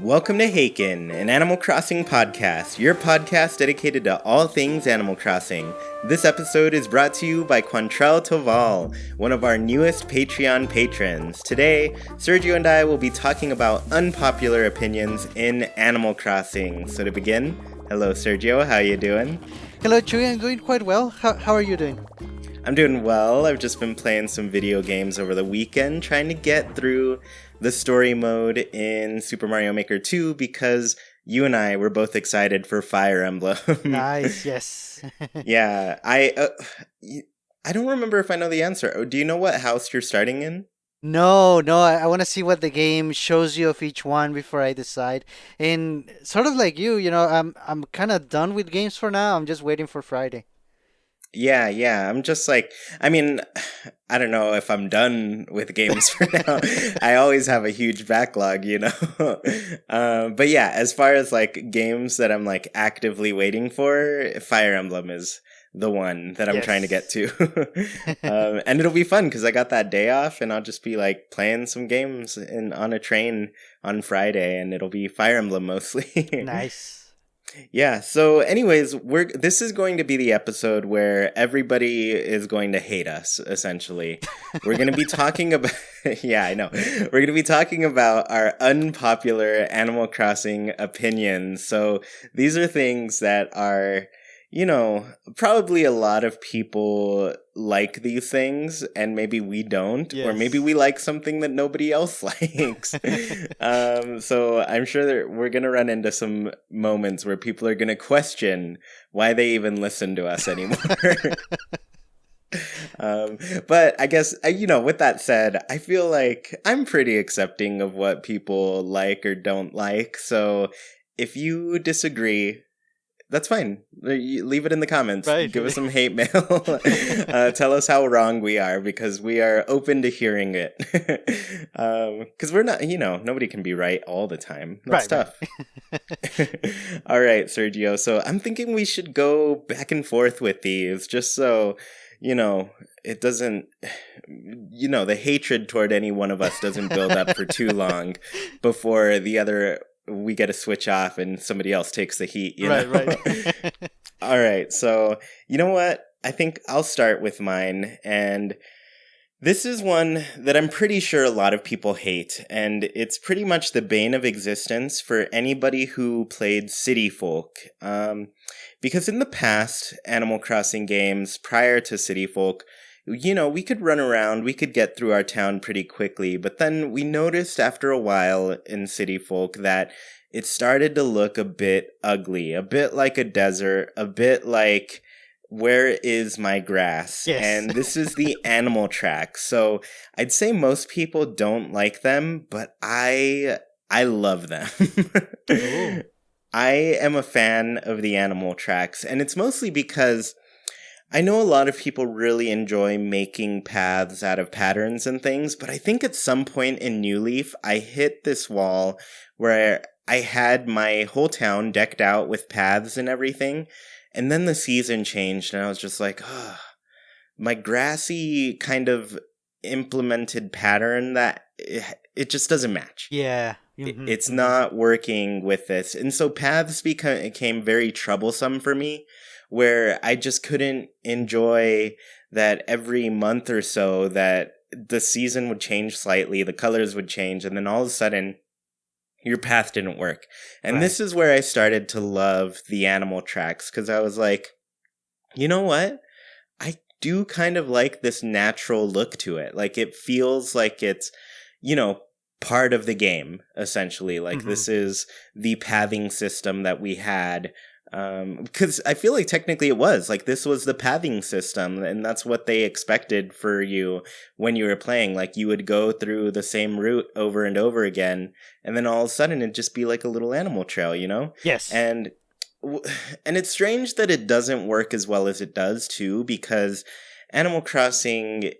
Welcome to Haken, an Animal Crossing podcast, your podcast dedicated to all things Animal Crossing. This episode is brought to you by Quantrell Toval, one of our newest Patreon patrons. Today, Sergio and I will be talking about unpopular opinions in Animal Crossing. So to begin, hello Sergio, how you doing? Hello Chewy, I'm doing quite well. How are you doing? I'm doing well. I've just been playing some video games over the weekend, trying to get through the story mode in Super Mario Maker 2 because you and I were both excited for Fire Emblem. Nice, yes. Yeah, I don't remember if I know the answer. Do you know what house you're starting in? No, I want to see what the game shows you of each one before I decide. And sort of like I'm kind of done with games for now. I'm just waiting for Friday. Yeah. I'm just like, I mean, I don't know if I'm done with games for now. I always have a huge backlog, you know? But yeah, as far as like games that I'm like actively waiting for, Fire Emblem is the one that I'm trying to get to. And it'll be fun because I got that day off and I'll just be like playing some games on a train on Friday and it'll be Fire Emblem mostly. Nice. Yeah, so anyways, this is going to be the episode where everybody is going to hate us, essentially. We're going to be talking about yeah, I know. We're going to be talking about our unpopular Animal Crossing opinions. So these are things that are, you know, probably a lot of people like these things and maybe we don't, or maybe we like something that nobody else likes. So I'm sure that we're going to run into some moments where people are going to question why they even listen to us anymore. But I guess, you know, with that said, I feel like I'm pretty accepting of what people like or don't like. So if you disagree, that's fine. Leave it in the comments. Right. Give us some hate mail. Tell us how wrong we are because we are open to hearing it. Because we're not, you know, nobody can be right all the time. That's tough. All right, Sergio. So I'm thinking we should go back and forth with these just so, you know, it doesn't, you know, the hatred toward any one of us doesn't build up for too long before we get to switch off and somebody else takes the heat, you know? Right. All right. So, you know what? I think I'll start with mine. And this is one that I'm pretty sure a lot of people hate. And it's pretty much the bane of existence for anybody who played City Folk. Because in the past, Animal Crossing games prior to City Folk, you know, we could run around, we could get through our town pretty quickly, but then we noticed after a while in City Folk that it started to look a bit ugly, a bit like a desert, a bit like, where is my grass? Yes. And this is the animal track. So I'd say most people don't like them, but I love them. I am a fan of the animal tracks, and it's mostly because I know a lot of people really enjoy making paths out of patterns and things, but I think at some point in New Leaf, I hit this wall where I had my whole town decked out with paths and everything, and then the season changed, and I was just like, oh, my grassy kind of implemented pattern that it just doesn't match. Yeah. It's not working with this. And so paths became very troublesome for me, where I just couldn't enjoy that every month or so that the season would change slightly, the colors would change, and then all of a sudden your path didn't work. And this is where I started to love the animal tracks, because I was like, you know what? I do kind of like this natural look to it. Like it feels like it's, you know, part of the game, essentially. Like this is the pathing system that we had. Because I feel like technically it was like this was the pathing system, and that's what they expected for you when you were playing. Like you would go through the same route over and over again, and then all of a sudden it'd just be like a little animal trail, you know? Yes. And it's strange that it doesn't work as well as it does too, because Animal Crossing,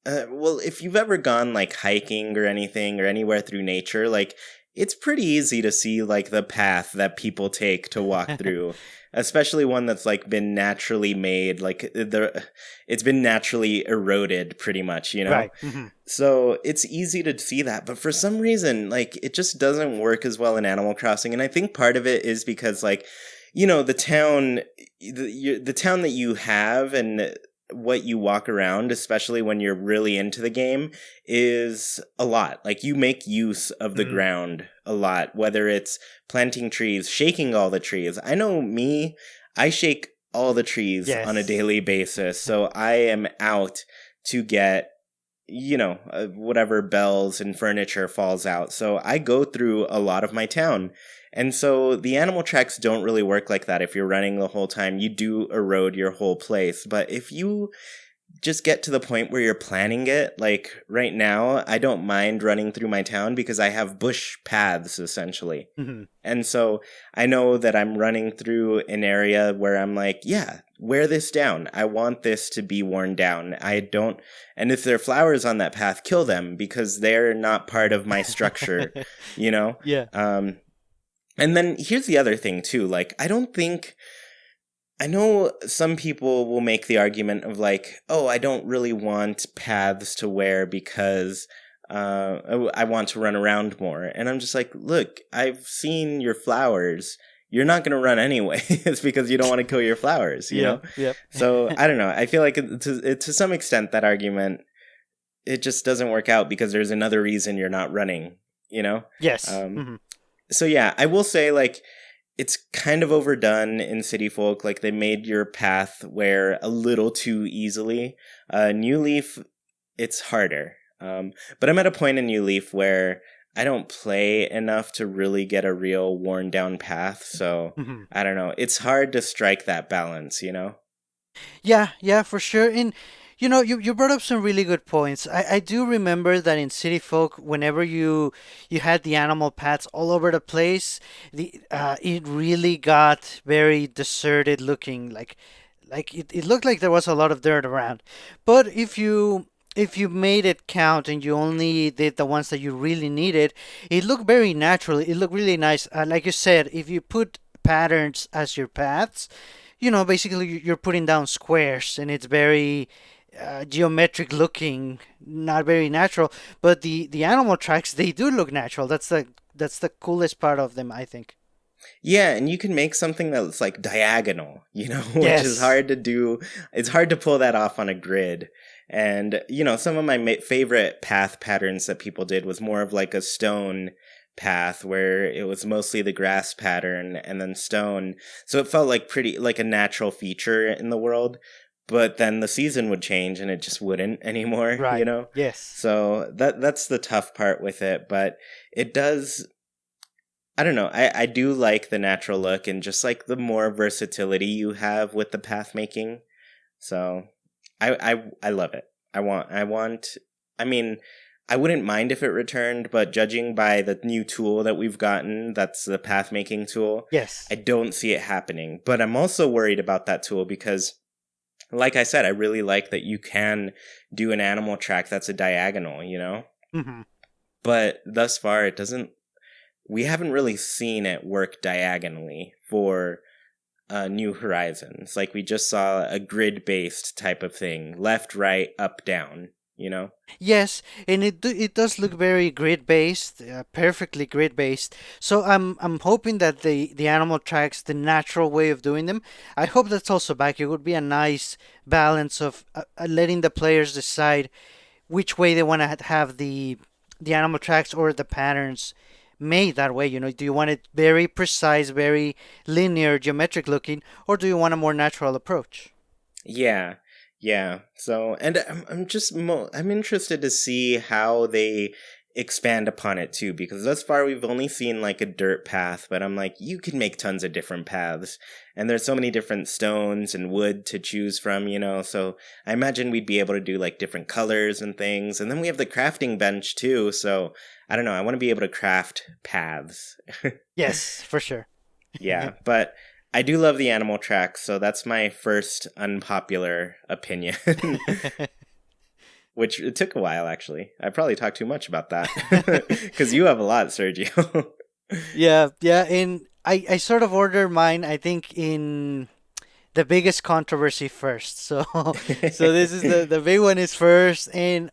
well, if you've ever gone like hiking or anything or anywhere through nature, like it's pretty easy to see like the path that people take to walk through, especially one that's like been naturally made, like it's been naturally eroded pretty much, you know? Right. Hmm. So it's easy to see that, but for some reason, like it just doesn't work as well in Animal Crossing, and I think part of it is because like, you know, the town that you have and what you walk around, especially when you're really into the game, is a lot. Like you make use of the Hmm. ground a lot, whether it's planting trees, shaking all the trees. I know me, I shake all the trees on a Yes. daily basis, so I am out to get, you know, whatever bells and furniture falls out. So I go through a lot of my town. And so the animal tracks don't really work like that. If you're running the whole time, you do erode your whole place. But if you just get to the point where you're planning it, like right now, I don't mind running through my town because I have bush paths essentially. Hmm. And so I know that I'm running through an area where I'm like, yeah, wear this down. I want this to be worn down. I don't, and if there are flowers on that path, kill them because they're not part of my structure, you know? Yeah. Um, and then here's the other thing too. Like, I know some people will make the argument of like, oh, I don't really want paths to wear because I want to run around more. And I'm just like, look, I've seen your flowers. You're not going to run anyway. It's because you don't want to kill your flowers, you Yeah. know? Yep. So I don't know. I feel like to some extent that argument, it just doesn't work out because there's another reason you're not running, you know? Yes. Um, Hmm. so yeah, I will say like, it's kind of overdone in City Folk. Like they made your path wear a little too easily. New Leaf, it's harder. But I'm at a point in New Leaf where I don't play enough to really get a real worn down path. So Hmm. I don't know. It's hard to strike that balance, you know? Yeah, yeah, for sure. And you brought up some really good points. I do remember that in City Folk, whenever you had the animal paths all over the place, the it really got very deserted looking. Like it looked like there was a lot of dirt around. But if you made it count and you only did the ones that you really needed, it looked very natural. It looked really nice. Like you said, if you put patterns as your paths, basically you're putting down squares and it's very geometric looking, not very natural. But the animal tracks, they do look natural. That's the coolest part of them, I think. Yeah, and you can make something that's like diagonal, you know, which is Yes. hard to do. It's hard to pull that off on a grid. And, you know, some of my favorite path patterns that people did was more of like a stone path where it was mostly the grass pattern and then stone. So it felt like pretty, like a natural feature in the world. But then the season would change and it just wouldn't anymore, you Right. know? Yes. So that's the tough part with it. But it does, I don't know. I do like the natural look and just like the more versatility you have with the path making. So I love it. I mean, I wouldn't mind if it returned, but judging by the new tool that we've gotten, that's the path making tool, I Yes. don't see it happening. But I'm also worried about that tool because like I said, I really like that you can do an animal track that's a diagonal, you know? Hmm. But thus far it doesn't we haven't really seen it work diagonally for New Horizons. Like we just saw a grid based type of thing, left, right, up, down. You know? Yes, and it does look very grid based, perfectly grid based. So I'm hoping that the animal tracks, the natural way of doing them, I hope that's also back. It would be a nice balance of letting the players decide which way they want to have the animal tracks or the patterns made that way. Do you want it very precise, very linear, geometric looking, or do you want a more natural approach? Yeah, yeah. So, and I'm just I'm interested to see how they expand upon it too, because thus far we've only seen like a dirt path, but I'm like, you can make tons of different paths, and there's so many different stones and wood to choose from, you know. So I imagine we'd be able to do like different colors and things, and then we have the crafting bench too. So I don't know. I want to be able to craft paths. Yes, for sure. Yeah, but I do love the animal tracks, so that's my first unpopular opinion. which it took a while, actually. I probably talked too much about that because you have a lot, Sergio. Yeah, yeah, and I sort of order mine, I think, in the biggest controversy first. So so this is the big one is first, and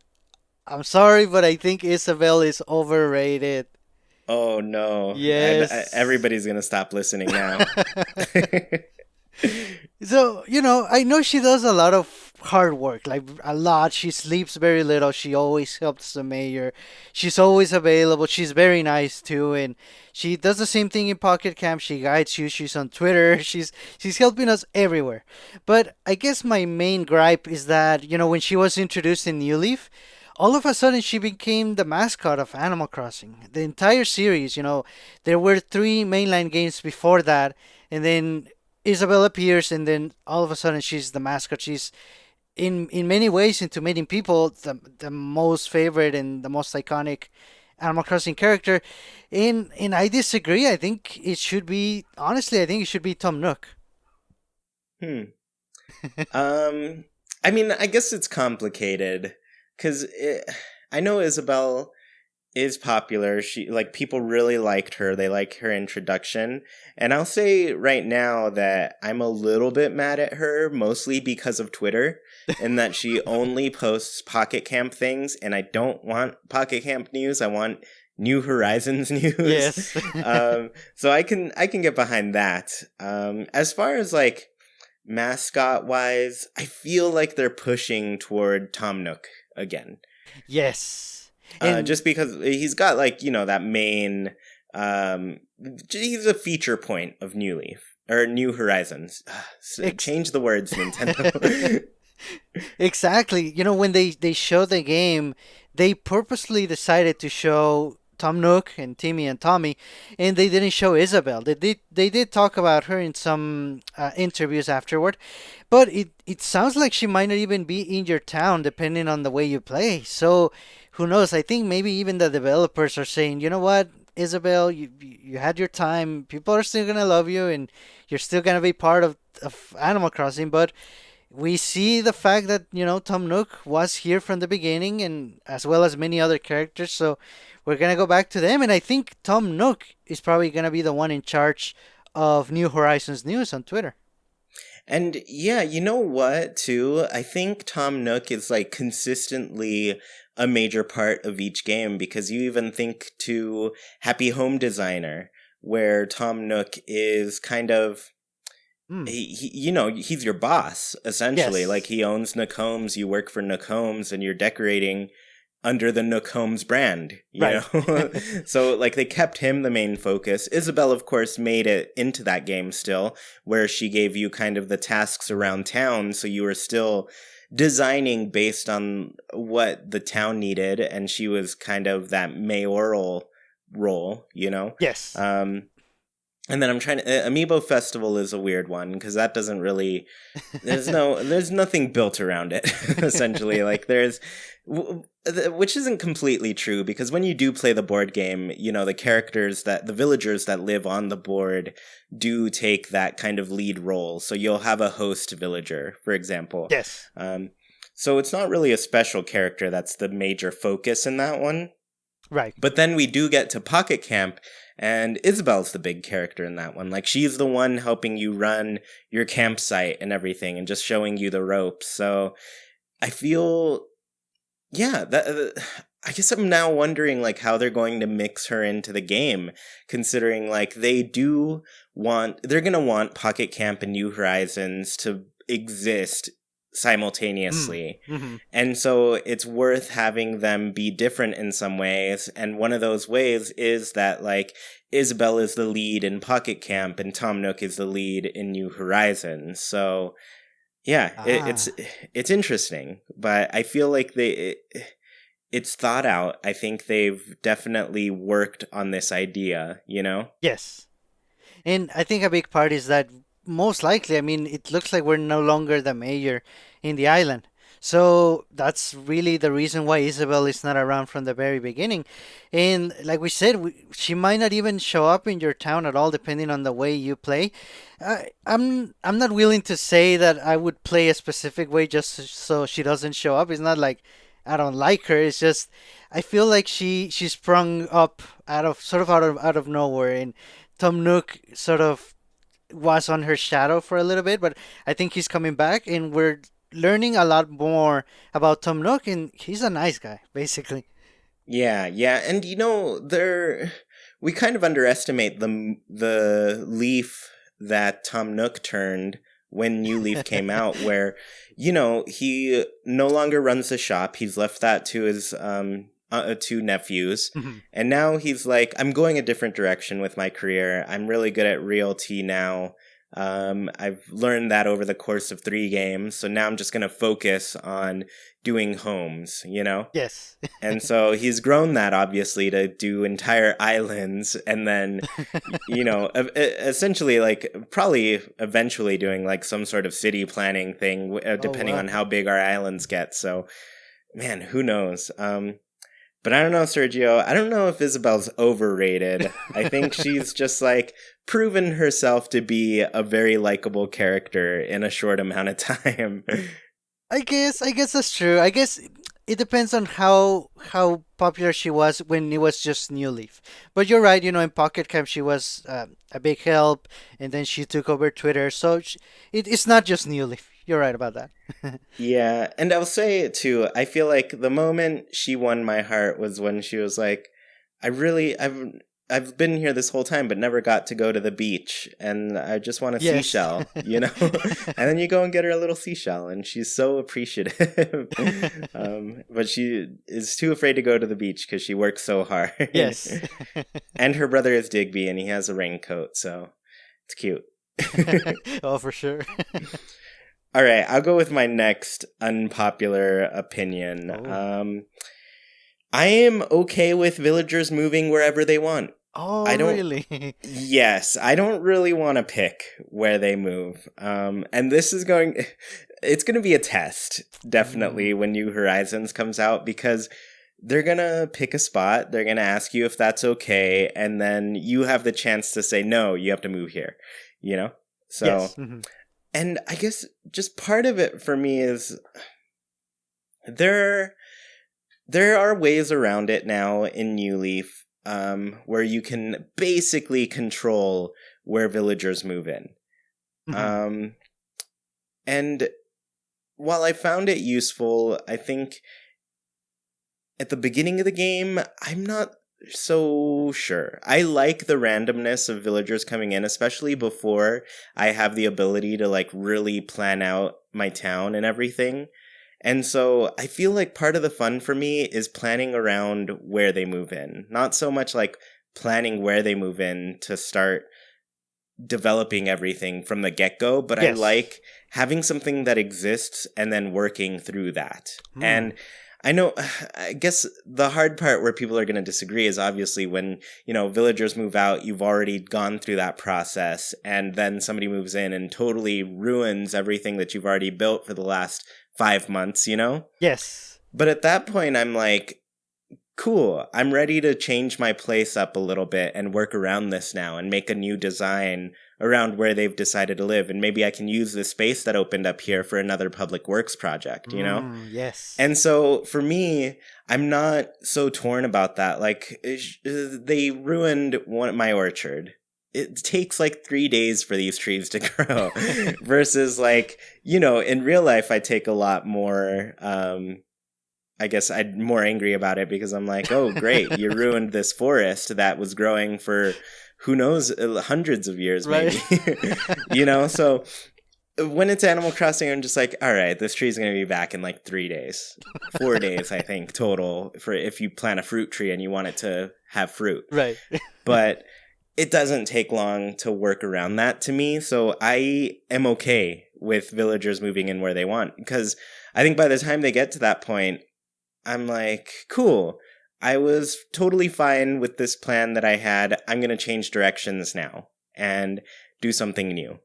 I'm sorry, but I think Isabelle is overrated. Oh no, Yes. everybody's gonna stop listening now. So, I know she does a lot of hard work, like a lot. She sleeps very little. She always helps the mayor. She's always available. She's very nice too, and she does the same thing in Pocket Camp. She guides you. She's on Twitter. She's helping us everywhere. But I guess my main gripe is that, when she was introduced in New Leaf, all of a sudden she became the mascot of Animal Crossing. The entire series, there were three mainline games before that, and then Isabelle appears, and then all of a sudden she's the mascot. She's in many ways, and to many people, the most favorite and the most iconic Animal Crossing character. And I disagree. I think it should be honestly. I think it should be Tom Nook. Hmm. Um, I mean, I guess it's complicated because I know Isabelle is popular. She like people really liked her. They like her introduction. And I'll say right now that I'm a little bit mad at her, mostly because of Twitter, and that she only posts Pocket Camp things, and I don't want Pocket Camp news. I want New Horizons news. Yes. So I can get behind that. As far as like mascot wise, I feel like they're pushing toward Tom Nook again. Yes. And Just because he's got like, that main he's a feature point of New Leaf or New Horizons. Change the words, Nintendo. exactly. When they show the game, they purposely decided to show Tom Nook and Timmy and Tommy, and they didn't show Isabelle. They did talk about her in some interviews afterward, but it sounds like she might not even be in your town, depending on the way you play. So who knows? I think maybe even the developers are saying, you know what, Isabelle, you had your time. People are still gonna love you, and you're still gonna be part of Animal Crossing, but we see the fact that Tom Nook was here from the beginning, and as well as many other characters. So we're gonna go back to them, and I think Tom Nook is probably gonna be the one in charge of New Horizons news on Twitter. And yeah, you know what, too? I think Tom Nook is like consistently a major part of each game because you even think to Happy Home Designer, where Tom Nook is kind of Hmm. he's your boss essentially. Like Yes. he owns Nook Homes, you work for Nook Homes, and you're decorating under the Nook Homes brand, Right. So like they kept him the main focus. Isabelle, of course, made it into that game still, where she gave you kind of the tasks around town, so you were still designing based on what the town needed, and she was kind of that mayoral role. Yes. Um, and then I'm trying to. Amiibo Festival is a weird one because that doesn't really. There's nothing built around it. Essentially, like which isn't completely true because when you do play the board game, the villagers that live on the board do take that kind of lead role. So you'll have a host villager, for example. Yes. So it's not really a special character that's the major focus in that one. Right. But then we do get to Pocket Camp, and Isabel's the big character in that one. Like, she's the one helping you run your campsite and everything and just showing you the ropes. So I feel, yeah, I guess I'm now wondering, like, how they're going to mix her into the game, considering, like, they're going to want Pocket Camp and New Horizons to exist simultaneously. Mm-hmm. And so it's worth having them be different in some ways. And one of those ways is that like Isabelle is the lead in Pocket Camp and Tom Nook is the lead in New Horizons. So yeah, it's interesting, but I feel like it's thought out. I think they've definitely worked on this idea. Yes. And I think a big part is that most likely, I mean, it looks like we're no longer the mayor in the island. So that's really the reason why Isabelle is not around from the very beginning. And like we said, she might not even show up in your town at all, depending on the way you play. I'm not willing to say that I would play a specific way just so she doesn't show up. It's not like I don't like her. It's just I feel like she sprung up out of nowhere, and Tom Nook sort of was on her shadow for a little bit, but I think he's coming back, and we're learning a lot more about Tom Nook, and he's a nice guy, basically. Yeah, yeah, and there we kind of underestimate the leaf that Tom Nook turned when New Leaf came out, where he no longer runs the shop. He's left that to his two nephews, and now he's like, I'm going a different direction with my career. I'm really good at realty now. I've learned that over the course of 3 games, so now I'm just going to focus on doing homes, Yes. And so he's grown that, obviously, to do entire islands, and then, essentially, like, probably eventually doing, like, some sort of city planning thing, Oh depending wow. on how big our islands get. So, man, who knows? But I don't know, Sergio. I don't know if Isabelle's overrated. I think she's just, like, proven herself to be a very likable character in a short amount of time. I guess that's true. I guess it depends on how popular she was when it was just New Leaf. But you're right. In Pocket Camp she was a big help, and then she took over Twitter. So it's not just New Leaf. You're right about that. Yeah, and I'll say too, I feel like the moment she won my heart was when she was like, I've been here this whole time but never got to go to the beach, and I just want a Yes. seashell. And then you go and get her a little seashell, and she's so appreciative. But she is too afraid to go to the beach because she works so hard. Yes. And her brother is Digby, and he has a raincoat, so it's cute. Oh, for sure. All right, I'll go with my next unpopular opinion. Oh. I am okay with villagers moving wherever they want. Oh, I don't. really? Yes, I don't really want to pick where they move. And this is going. It's going to be a test, definitely, Mm. when New Horizons comes out, because they're going to pick a spot. They're going to ask you if that's okay, and then you have the chance to say no. You have to move here. So. Yes. Mhm. And I guess just part of it for me is there there are ways around it now in New Leaf, where you can basically control where villagers move in. Mhm. Um, and while I found it useful, I think at the beginning of the game, I'm not so sure. I like the randomness of villagers coming in, especially before I have the ability to like really plan out my town and everything. And so I feel like part of the fun for me is planning around where they move in. Not so much like planning where they move in to start developing everything from the get-go, but I Yes. like having something that exists and then working through that. Hmm. And I know, I guess the hard part where people are going to disagree is obviously when, villagers move out, you've already gone through that process, and then somebody moves in and totally ruins everything that you've already built for the last 5 months. Yes. But at that point, I'm like, cool, I'm ready to change my place up a little bit and work around this now and make a new design around where they've decided to live. And maybe I can use the space that opened up here for another public works project. Yes. And so for me, I'm not so torn about that. Like, they ruined my orchard. It takes like 3 days for these trees to grow versus like, in real life, I take a lot more, I guess I'm more angry about it because I'm like, oh, great, you ruined this forest that was growing for who knows, hundreds of years, Right. maybe. So when it's Animal Crossing, I'm just like, all right, this tree's going to be back in like 3 days, 4 days, I think, total, for if you plant a fruit tree and you want it to have fruit. Right. But it doesn't take long to work around that to me. So I am okay with villagers moving in where they want, because I think by the time they get to that point, I'm like, cool. I was totally fine with this plan that I had. I'm going to change directions now and do something new.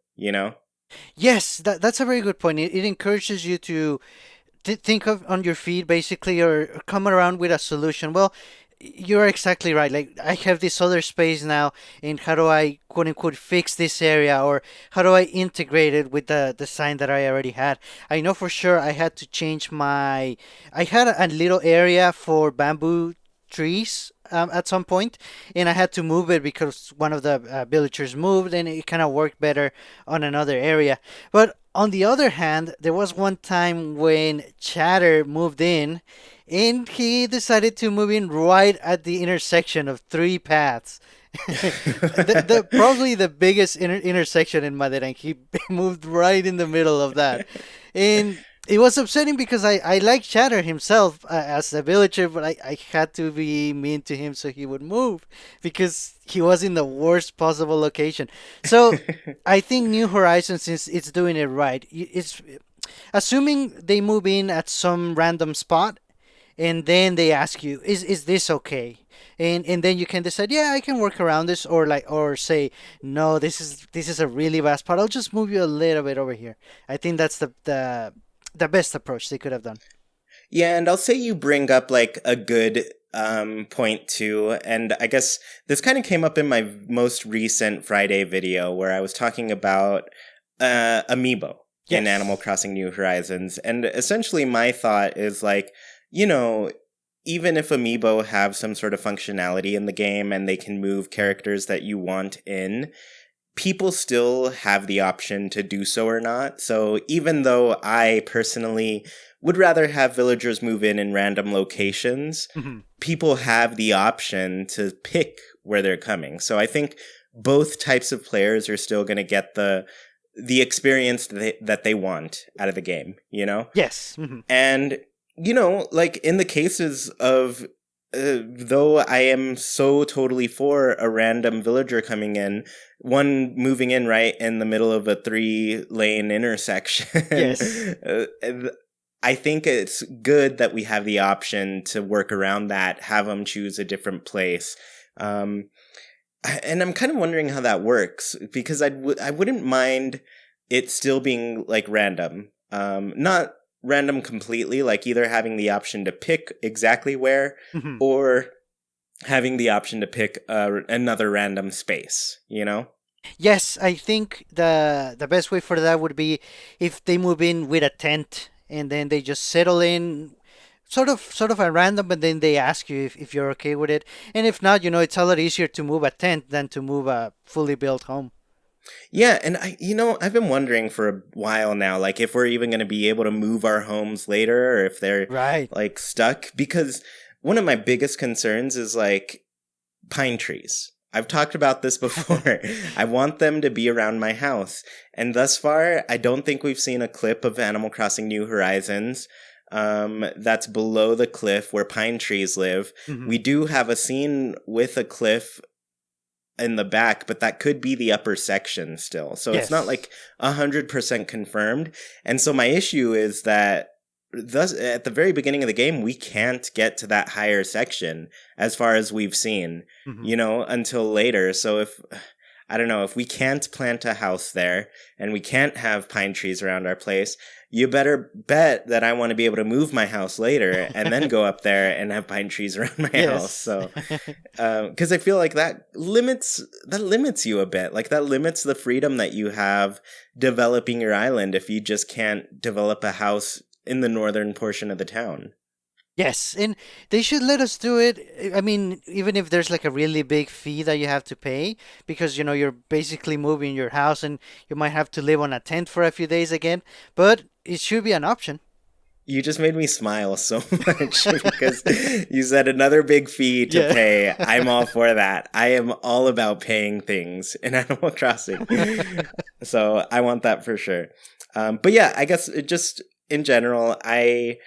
Yes, that's a very good point. It encourages you to think of on your feet, basically, or come around with a solution. Well, you're exactly right. Like I have this other space now, and how do I quote unquote fix this area, or how do I integrate it with the design that I already had? I know for sure I had to change my. I had a little area for bamboo trees at some point, and I had to move it because one of the villagers moved, and it kind of worked better on another area. But on the other hand, there was one time when Chatter moved in and he decided to move in right at the intersection of three paths. The probably the biggest intersection in Madera, and he moved right in the middle of that. And it was upsetting because I like Chatter himself as a villager, but I had to be mean to him so he would move because he was in the worst possible location. So I think New Horizons, since it's doing it right, it's assuming they move in at some random spot and then they ask you, is this okay? And then you can decide, yeah, I can work around this, or like, or say, no, this is a really bad spot. I'll just move you a little bit over here. I think that's the best approach they could have done. Yeah, and I'll say you bring up like a good point too. And I guess this kind of came up in my most recent Friday video where I was talking about Amiibo in Animal Yes. Crossing New Horizons. And essentially my thought is like, you know, even if Amiibo have some sort of functionality in the game and they can move characters that you want in, people still have the option to do so or not. So even though I personally would rather have villagers move in random locations, Hmm. people have the option to pick where they're coming. So I think both types of players are still going to get the experience that they want out of the game, you know? Yes. Hmm. And, you know, like in the cases of, though I am so totally for a random villager coming in, one moving in right in the middle of a 3-lane intersection, Yes. uh, I think it's good that we have the option to work around that, have them choose a different place. Um, and I'm kind of wondering how that works because I wouldn't mind it still being like random. Not random completely, like either having the option to pick exactly where Hmm. or having the option to pick another random space, you know? Yes, I think the best way for that would be if they move in with a tent and then they just settle in sort of at random, but then they ask you if you're okay with it. And if not, it's a lot easier to move a tent than to move a fully built home. Yeah, and I've been wondering for a while now, like if we're even going to be able to move our homes later or if they're Right. like stuck because one of my biggest concerns is like pine trees. I've talked about this before. I want them to be around my house. And thus far, I don't think we've seen a clip of Animal Crossing New Horizons that's below the cliff where pine trees live. Hmm. We do have a scene with a cliff in the back, but that could be the upper section still. So it's not Yes. like 100% confirmed. And so my issue is that thus at the very beginning of the game, we can't get to that higher section as far as we've seen, Hmm. until later. So if I don't know, if we can't plant a house there and we can't have pine trees around our place, you better bet that I want to be able to move my house later and then go up there and have pine trees around my house. Yes. So because I feel like that limits you a bit. Like that limits the freedom that you have developing your island if you just can't develop a house in the northern portion of the town. Yes, and they should let us do it. I mean, even if there's like a really big fee that you have to pay, because you're basically moving your house and you might have to live on a tent for a few days again, but it should be an option. You just made me smile so much because you said another big fee to Yeah. pay. I'm all for that. I am all about paying things in Animal Crossing. So I want that for sure. But yeah, I guess it just in general, I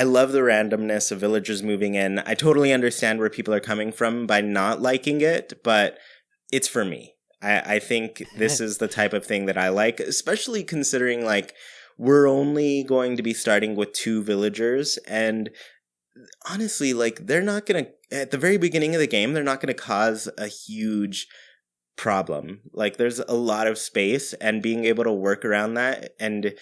love the randomness of villagers moving in. I totally understand where people are coming from by not liking it, but it's for me. I think this is the type of thing that I like, especially considering like we're only going to be starting with 2 villagers and honestly like they're not going to at the very beginning of the game they're not going to cause a huge problem. Like there's a lot of space and being able to work around that and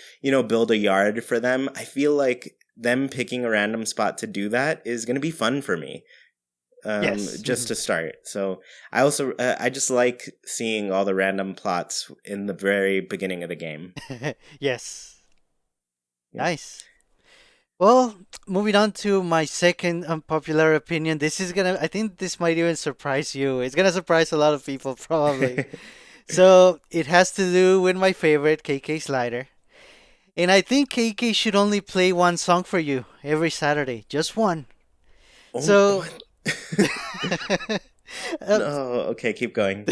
build a yard for them. I feel like them picking a random spot to do that is going to be fun for me. Yes. just to start. So I also I just like seeing all the random plots in the very beginning of the game. Yes. Yeah. Nice. Well, moving on to my second unpopular opinion. I think this might even surprise you. It's gonna surprise a lot of people, probably. So, it has to do with my favorite, KK Slider. And I think KK should only play one song for you every Saturday. Just one. Oh, So, what? uh, No, okay, keep going.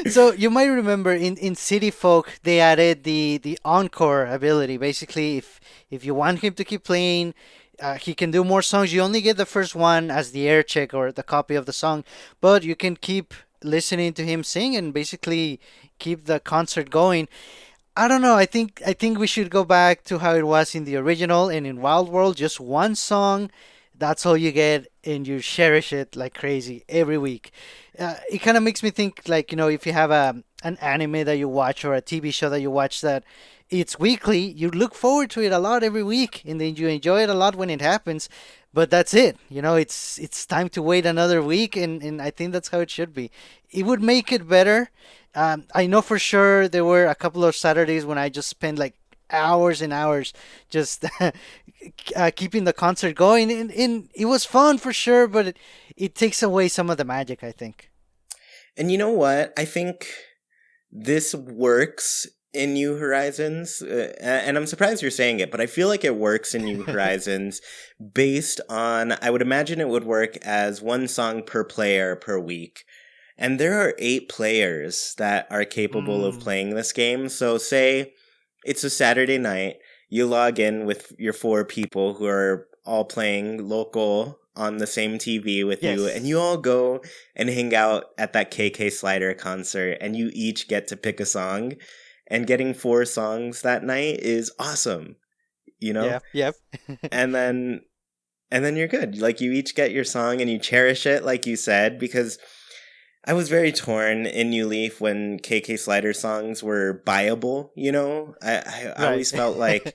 so you might remember in City Folk they added the encore ability. Basically, if you want him to keep playing, he can do more songs. You only get the first one as the air check or the copy of the song, but you can keep listening to him sing and basically keep the concert going. I don't know. I think we should go back to how it was in the original and in Wild World. Just one song, that's all you get, and you cherish it like crazy every week. It kind of makes me think like if you have an anime that you watch or a TV show that you watch that it's weekly, you look forward to it a lot every week, and then you enjoy it a lot when it happens. But that's it. It's time to wait another week, and I think that's how it should be. It would make it better. I know for sure there were a couple of Saturdays when I just spent like hours and hours just keeping the concert going, and it was fun for sure, but it takes away some of the magic, I think. And you know what? I think this works in New Horizons, and I'm surprised you're saying it, but I feel like it works in New Horizons based on, I would imagine it would work as one song per player per week. And there are 8 players that are capable of Mm, playing this game. So, say it's a Saturday night, you log in with your 4 people who are all playing local on the same TV with you, and you yes. all go and hang out at that KK Slider concert, and you each get to pick a song. And getting 4 songs that night is awesome, you know? Yeah. Yep. And then you're good. Like, you each get your song and you cherish it, like you said, because I was very torn in New Leaf when KK Slider songs were buyable, you know? I Right. always felt like,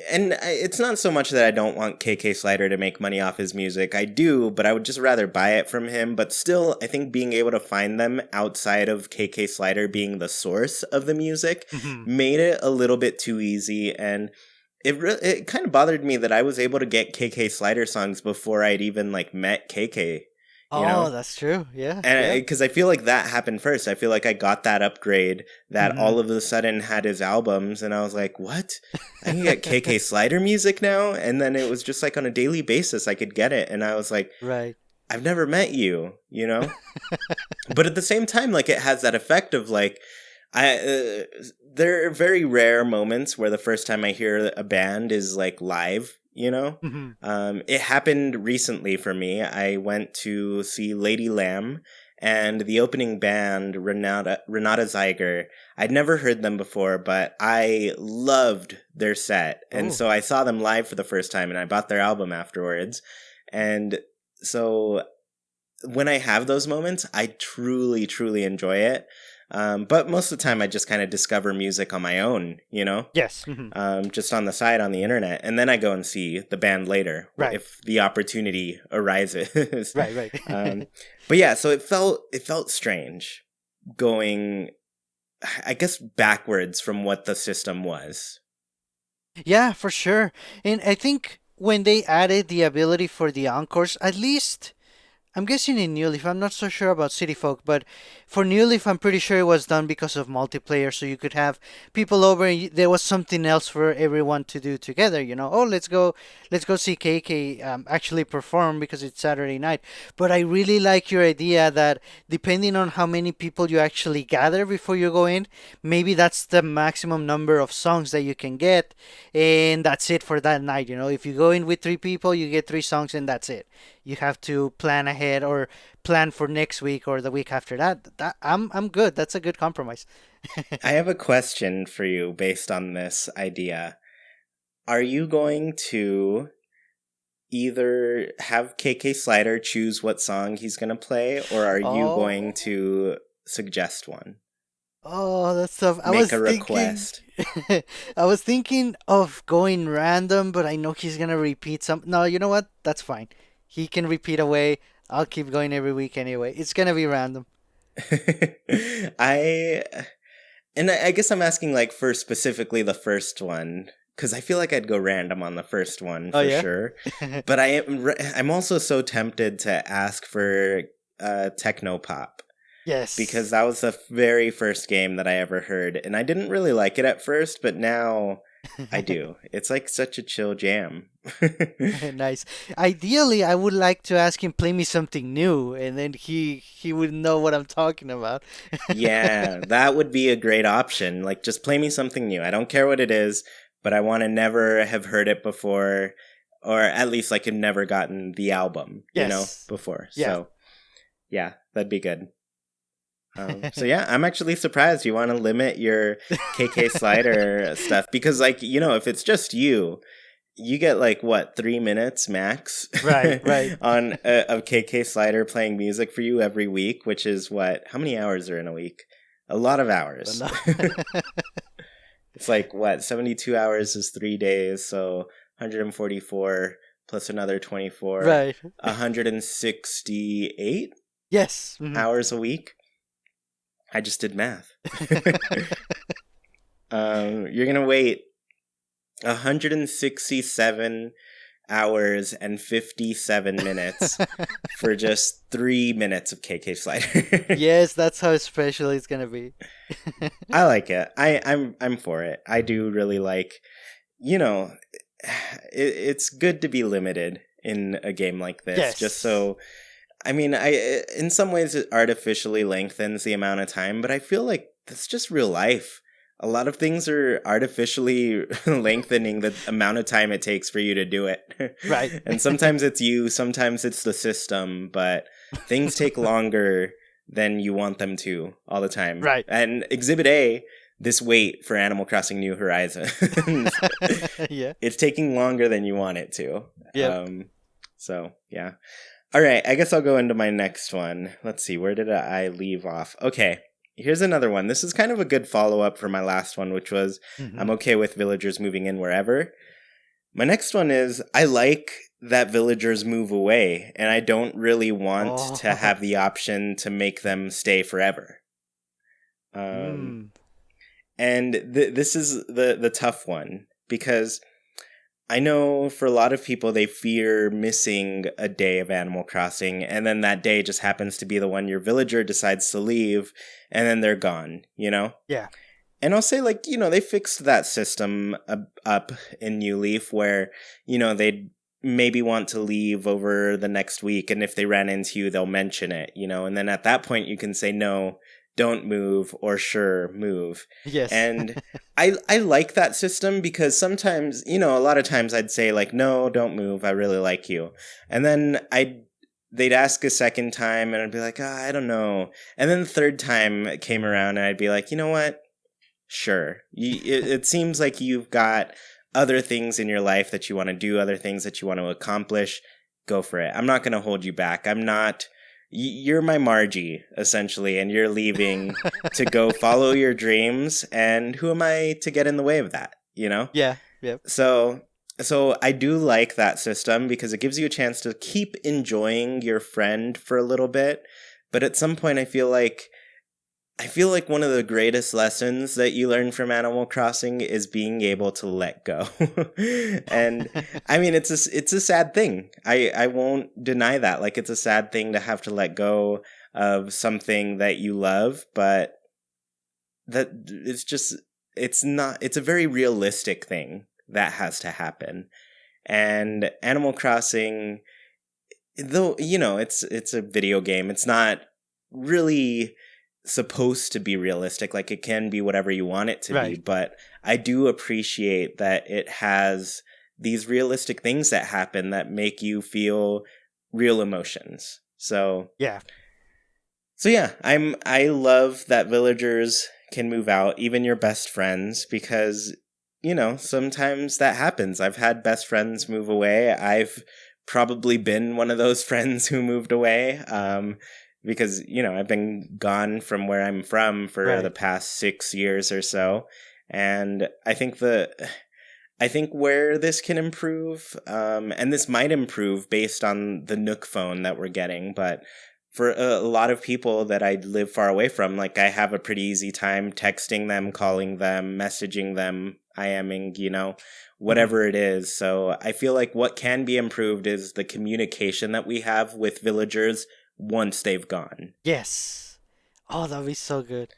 and it's not so much that I don't want KK Slider to make money off his music. I do, but I would just rather buy it from him. But still, I think being able to find them outside of KK Slider being the source of the music Mhm. made it a little bit too easy. And it kind of bothered me that I was able to get KK Slider songs before I'd even like met KK, you Oh, know? that's true. Yeah. And Yep. because I feel like that happened first. I feel like I got that upgrade that Hmm. all of a sudden had his albums, and I was like, what? I can get KK Slider music now? And then it was just like on a daily basis I could get it. And I was like, Right. I've never met you, you know? But at the same time, like, it has that effect of like, there are very rare moments where the first time I hear a band is like live, you know? Hmm. It happened recently for me. I went to see Lady Lamb, and the opening band, Renata Zeiger. I'd never heard them before, but I loved their set. And Oh. so I saw them live for the first time, and I bought their album afterwards. And so when I have those moments, I truly, truly enjoy it. But most of the time, I just kind of discover music on my own, you know? Yes. Hmm. Just on the side on the internet. And then I go and see the band later Right. if the opportunity arises. Right. Right. um, but yeah, so it felt strange going, I guess, backwards from what the system was. Yeah, for sure. And I think when they added the ability for the encores, at least I'm guessing in New Leaf. I'm not so sure about City Folk, but for New Leaf, I'm pretty sure it was done because of multiplayer, so you could have people over, and there was something else for everyone to do together. Oh, let's go see KK actually perform because it's Saturday night. But I really like your idea that depending on how many people you actually gather before you go in, maybe that's the maximum number of songs that you can get, and that's it for that night. If you go in with 3 people, you get 3 songs, and that's it. You have to plan ahead or plan for next week or the week after that. I'm good. That's a good compromise. I have a question for you based on this idea. Are you going to either have KK Slider choose what song he's going to play, or are you going Oh, to suggest one? oh, that's tough. I Make was a thinking, request. I was thinking of going random, but I know he's gonna repeat some. No, you know what? That's fine. He can repeat away. I'll keep going every week anyway. It's gonna be random. I I guess I'm asking like for specifically the first one because I feel like I'd go random on the first one Oh for yeah. sure. But I'm also so tempted to ask for techno pop because Yes. that was the very first game that I ever heard, and I didn't really like it at first, but now I do. It's like such a chill jam. Nice. Ideally, I would like to ask him play me something new, and then he would know what I'm talking about. Yeah, that would be a great option. Like, just play me something new. I don't care what it is, but I want to never have heard it before, or at least like have never gotten the album, Yes. before. Yeah. So, yeah, that'd be good. So yeah, I'm actually surprised you want to limit your KK slider stuff because, like, if it's just you get like what 3 minutes max Right. Right. on a KK slider playing music for you every week, which is what? How many hours are in a week? A lot of But hours. no. It's like what 72 hours is 3 days, so 144 plus another 24, Right. 168 Yes. Mhm. hours a week. I just did math. You're gonna wait 167 hours and 57 minutes for just 3 minutes of KK Slider. Yes, that's how special it's gonna be. I like it. I'm for it. I do really like, you know, it's good to be limited in a game like this, just Yes. so. I mean, I in some ways it artificially lengthens the amount of time, but I feel like that's just real life. A lot of things are artificially lengthening the amount of time it takes for you to do it. Right. And sometimes it's you, sometimes it's the system, but things take longer than you want them to all the time. Right. And Exhibit A, this wait for Animal Crossing New Horizons, Yeah. it's taking longer than you want it to. Yep. So, yeah. All right, I guess I'll go into my next one. Let's see, where did I leave off? Okay, here's another one. This is kind of a good follow-up for my last one, which was Hmm. I'm okay with villagers moving in wherever. My next one is I like that villagers move away, and I don't really want to Oh. have the option to make them stay forever. Um, Mm. and this is the tough one, because I know for a lot of people, they fear missing a day of Animal Crossing, and then that day just happens to be the one your villager decides to leave, and then they're gone, Yeah. And I'll say, like, they fixed that system up in New Leaf where, they'd maybe want to leave over the next week, and if they ran into you, they'll mention it, and then at that point you can say, no, don't move, or sure, move. Yes. And I like that system because sometimes, a lot of times I'd say like, no, don't move. I really like you. And then they'd ask a second time and I'd be like, I don't know. And then the third time it came around and I'd be like, you know what? Sure. It seems like you've got other things in your life that you want to do, other things that you want to accomplish. Go for it. I'm not going to hold you back. I'm not. You're my Margie, essentially, and you're leaving to go follow your dreams. And who am I to get in the way of that? Yeah. Yep. So I do like that system because it gives you a chance to keep enjoying your friend for a little bit. But at some point, I feel like one of the greatest lessons that you learn from Animal Crossing is being able to let go. And I mean, it's a sad thing. I won't deny that. Like, it's a sad thing to have to let go of something that you love, but it's a very realistic thing that has to happen. And Animal Crossing, though, it's a video game. It's not really supposed to be realistic. Like, it can be whatever you want it to be, Right. but I do appreciate that it has these realistic things that happen that make you feel real emotions. Yeah. So yeah, I love that villagers can move out, even your best friends, because sometimes that happens. I've had best friends move away. I've probably been one of those friends who moved away. Because, I've been gone from where I'm from for the Right. past 6 years or so. And I think I think where this can improve, and this might improve based on the Nook phone that we're getting, but for a lot of people that I live far away from, like I have a pretty easy time texting them, calling them, messaging them, IMing, Mhm. whatever it is. So I feel like what can be improved is the communication that we have with villagers once they've gone. Yes. Oh, that'd be so good.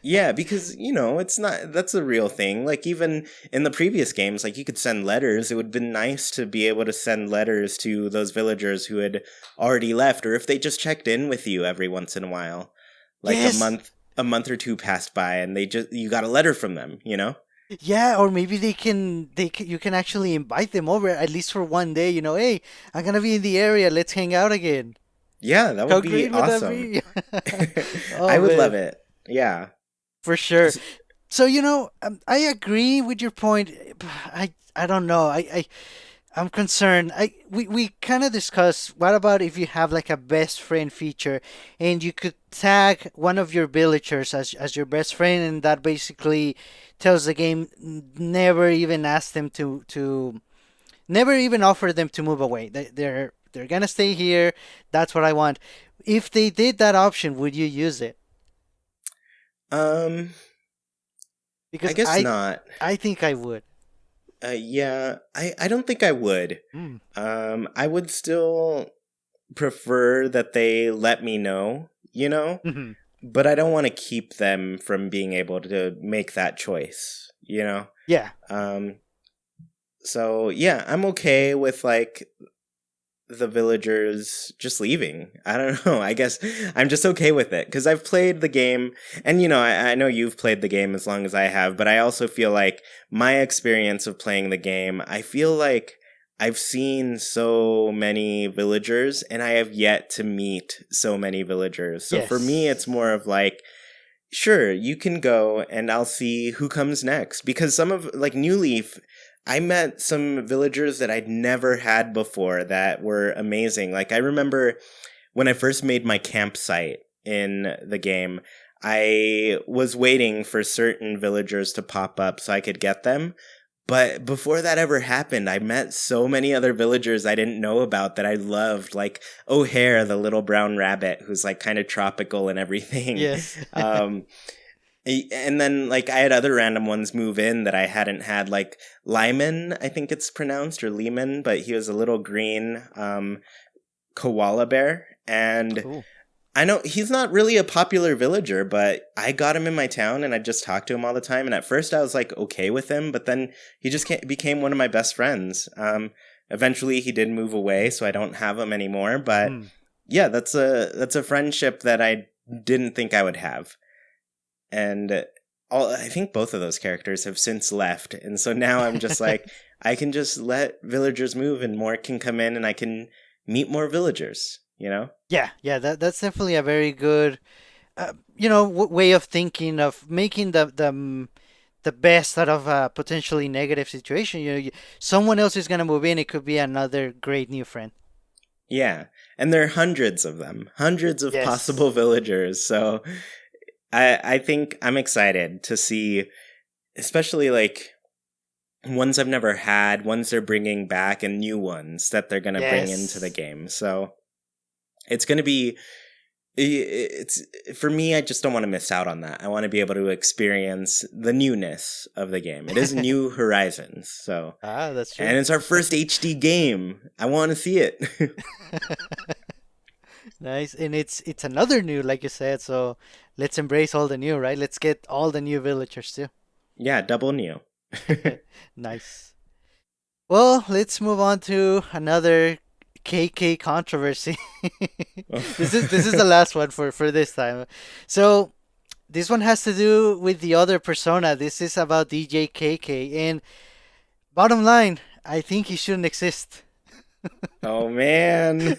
Yeah, because, it's not, that's a real thing. Like, even in the previous games, like, you could send letters. It would have been nice to be able to send letters to those villagers who had already left, or if they just checked in with you every once in a while. Like, Yes. a month or two passed by, and you got a letter from them, Yeah, or maybe you can actually invite them over at least for one day, Hey, I'm gonna be in the area, let's hang out again. Yeah, that How would be great would that awesome. be? I Oh would love man, it. Yeah. for sure. S- So, I agree with your point. I don't know. I'm concerned. We kind of discussed what about if you have like a best friend feature and you could tag one of your villagers as your best friend, and that basically tells the game never even ask them to never even offer them to move away. They're gonna stay here. That's what I want. If they did that option, would you use it? Um, I Because guess I not. I think I would. Yeah, I don't think I would. Mm. I would still prefer that they let me know, Mhm. but I don't want to keep them from being able to make that choice. Yeah. Um, so yeah, I'm okay with like the villagers just leaving. I don't know. I guess I'm just okay with it because I've played the game, and I know you've played the game as long as I have, but I also feel like my experience of playing the game, I feel like I've seen so many villagers and I have yet to meet so many villagers. So for me, it's Yes. more of like, sure, you can go and I'll see who comes next. Because some of, like, New Leaf, I met some villagers that I'd never had before that were amazing. Like, I remember when I first made my campsite in the game, I was waiting for certain villagers to pop up so I could get them. But before that ever happened, I met so many other villagers I didn't know about that I loved, like O'Hare, the little brown rabbit, who's like kind of tropical and everything. Yes. Um, and then like I had other random ones move in that I hadn't had, like Lyman, I think it's pronounced, or Lehman, but he was a little green koala bear, and Cool. I know he's not really a popular villager, but I got him in my town and I just talked to him all the time. And at first I was like okay with him, but then he just became one of my best friends. Eventually he did move away, so I don't have him anymore. But Mm. yeah, that's a friendship that I didn't think I would have. And I think both of those characters have since left, and so now I'm just like, I can just let villagers move and more can come in and I can meet more villagers. Yeah, yeah, that's definitely a very good, way of thinking of making the best out of a potentially negative situation. Someone else is gonna move in. It could be another great new friend. Yeah, and there are hundreds of them, hundreds of Yes. possible villagers. So I think I'm excited to see, especially like ones I've never had, ones they're bringing back, and new ones that they're gonna bring into the Yes. game. So it's gonna be. It's for me. I just don't want to miss out on that. I want to be able to experience the newness of the game. It is New Horizons, so Ah, that's true. and it's our first HD game. I want to see it. Nice, and it's another new, like you said. So let's embrace all the new, right? Let's get all the new villagers too. Yeah, double new. Nice. Well, let's move on to another KK controversy. This is the last one for this time. So this one has to do with the other persona. This is about DJ KK, and bottom line, I think he shouldn't exist. Oh man.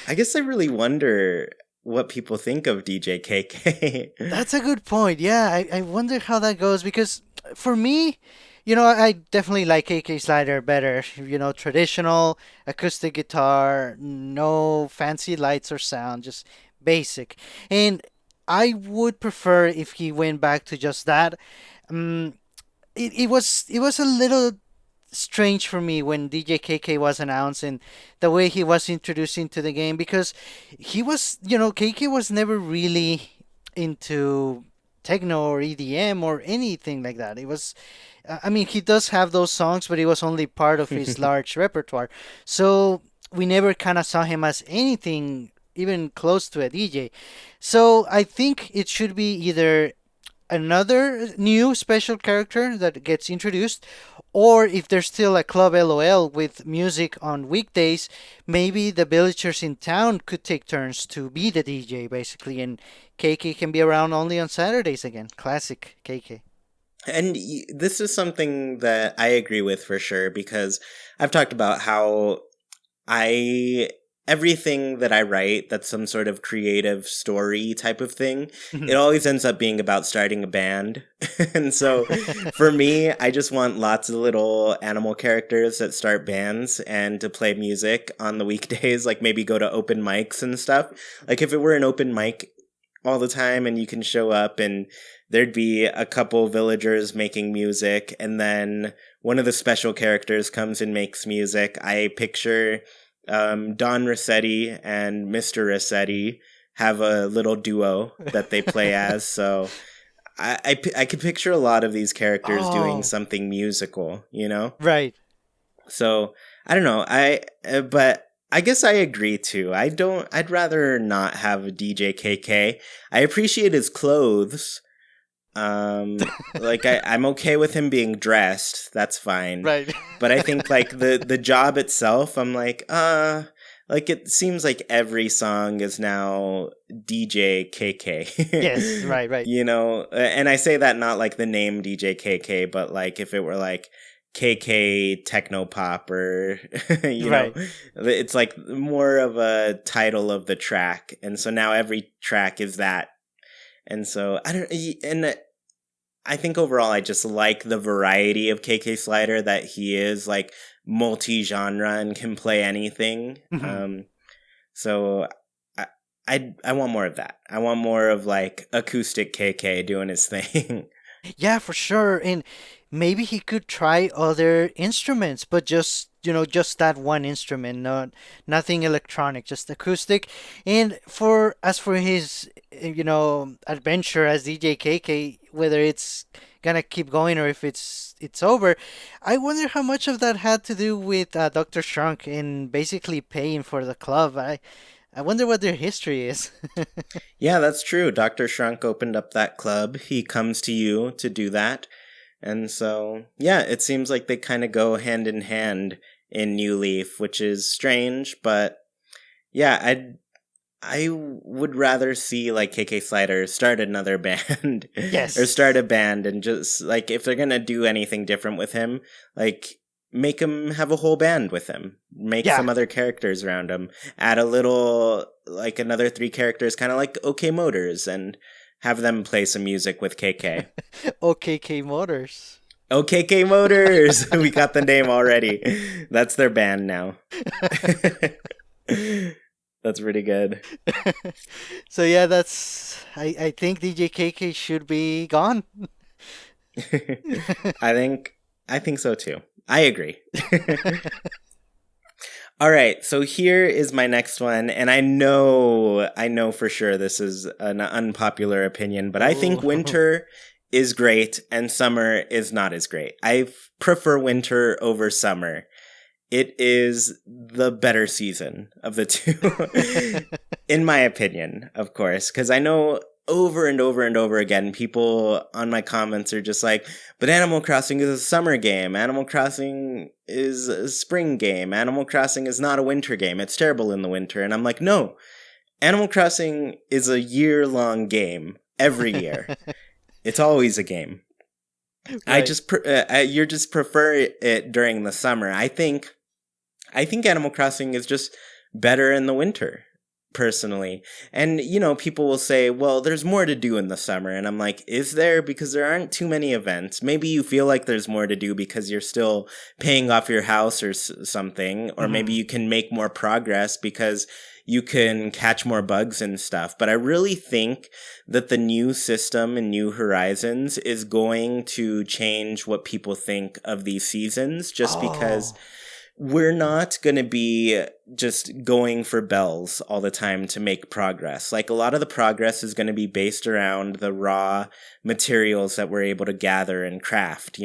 I guess I really wonder what people think of DJ K.K. That's a good point. Yeah, I wonder how that goes because for me, I definitely like KK Slider better. Traditional acoustic guitar, no fancy lights or sound, just basic. And I would prefer if he went back to just that. Um, it was a little strange for me when DJ KK was announced and the way he was introduced into the game because KK was never really into techno or EDM or anything like that. It was, I mean, he does have those songs, but it was only part of his large repertoire. So we never kind of saw him as anything even close to a DJ. So I think it should be either another new special character that gets introduced, or if there's still a Club LOL with music on weekdays, maybe the villagers in town could take turns to be the DJ basically, and KK can be around only on Saturdays again. Classic KK. And this is something that I agree with for sure, because I've talked about how I everything that I write that's some sort of creative story type of thing, it always ends up being about starting a band. And so for me, I just want lots of little animal characters that start bands and to play music on the weekdays, like maybe go to open mics and stuff. Like if it were an open mic all the time and you can show up and there'd be a couple villagers making music and then one of the special characters comes and makes music. I picture Don Rossetti and Mr. Rossetti have a little duo that they play as. So I could picture a lot of these characters doing something musical, you know? Right. So I don't know. But I guess I agree too. I'd rather not have a DJ KK. I appreciate his clothes. Like I'm okay with him being dressed. That's fine. Right. But I think like the job itself, I'm like it seems like every song is now DJ KK. Yes, right. You know, and I say that not like the name DJ KK, but like if it were like KK techno pop or you Right. know, it's like more of a title of the track, and so now every track is that. And so I think overall I just like the variety of KK Slider, that he is like multi-genre and can play anything. So I want more of that. I want more of like acoustic KK doing his thing. Yeah, for sure. And maybe he could try other instruments, but just that one instrument, nothing electronic, just acoustic. And as for his adventure as DJ KK, whether it's gonna keep going or if it's over, I wonder how much of that had to do with Dr. Shrunk and basically paying for the club. I wonder what their history is. Yeah, that's true. Dr. Shrunk opened up that club. He comes to you to do that. And so, yeah, it seems like they kind of go hand in hand in New Leaf, which is strange, but yeah, I would rather see like KK Slider start another band Yes. or start a band, and just like if they're going to do anything different with him, like make him have a whole band with him, make Yeah. some other characters around him, add a little, like another 3 characters, kind of like OK Motors, and have them play some music with KK. OKK Motors. OKK Motors! We got the name already. That's their band now. That's pretty good. So yeah, I think DJ KK should be gone. I think so too. I agree. All right, so here is my next one, and I know for sure this is an unpopular opinion, but I think winter is great and summer is not as great. I prefer winter over summer. It is the better season of the two, in my opinion, of course, because I know over and over and over again, people on my comments are just like, but Animal Crossing is a summer game. Animal Crossing is a spring game. Animal Crossing is not a winter game. It's terrible in the winter. And I'm like, no, Animal Crossing is a year-long game every year. It's always a game. Right. You just prefer it during the summer. I think Animal Crossing is just better in the winter. personally. And, people will say, well, there's more to do in the summer. And I'm like, is there? Because there aren't too many events. Maybe you feel like there's more to do because you're still paying off your house or something. Or maybe you can make more progress because you can catch more bugs and stuff. But I really think that the new system in New Horizons is going to change what people think of these seasons, just because we're not going to be just going for bells all the time to make progress. Like, a lot of the progress is going to be based around the raw materials that we're able to gather and craft,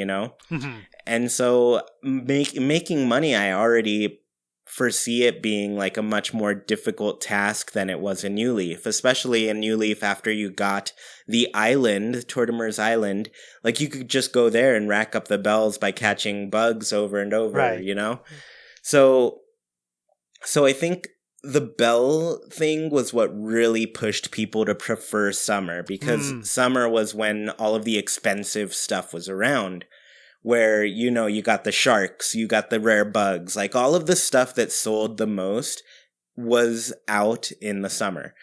And so making money, I already foresee it being like a much more difficult task than it was in New Leaf, especially in New Leaf after you got the island, Tortimer's Island. Like, you could just go there and rack up the bells by catching bugs over and over, Right. So I think the bell thing was what really pushed people to prefer summer, because summer was when all of the expensive stuff was around. Where, you got the sharks, you got the rare bugs, like all of the stuff that sold the most was out in the summer.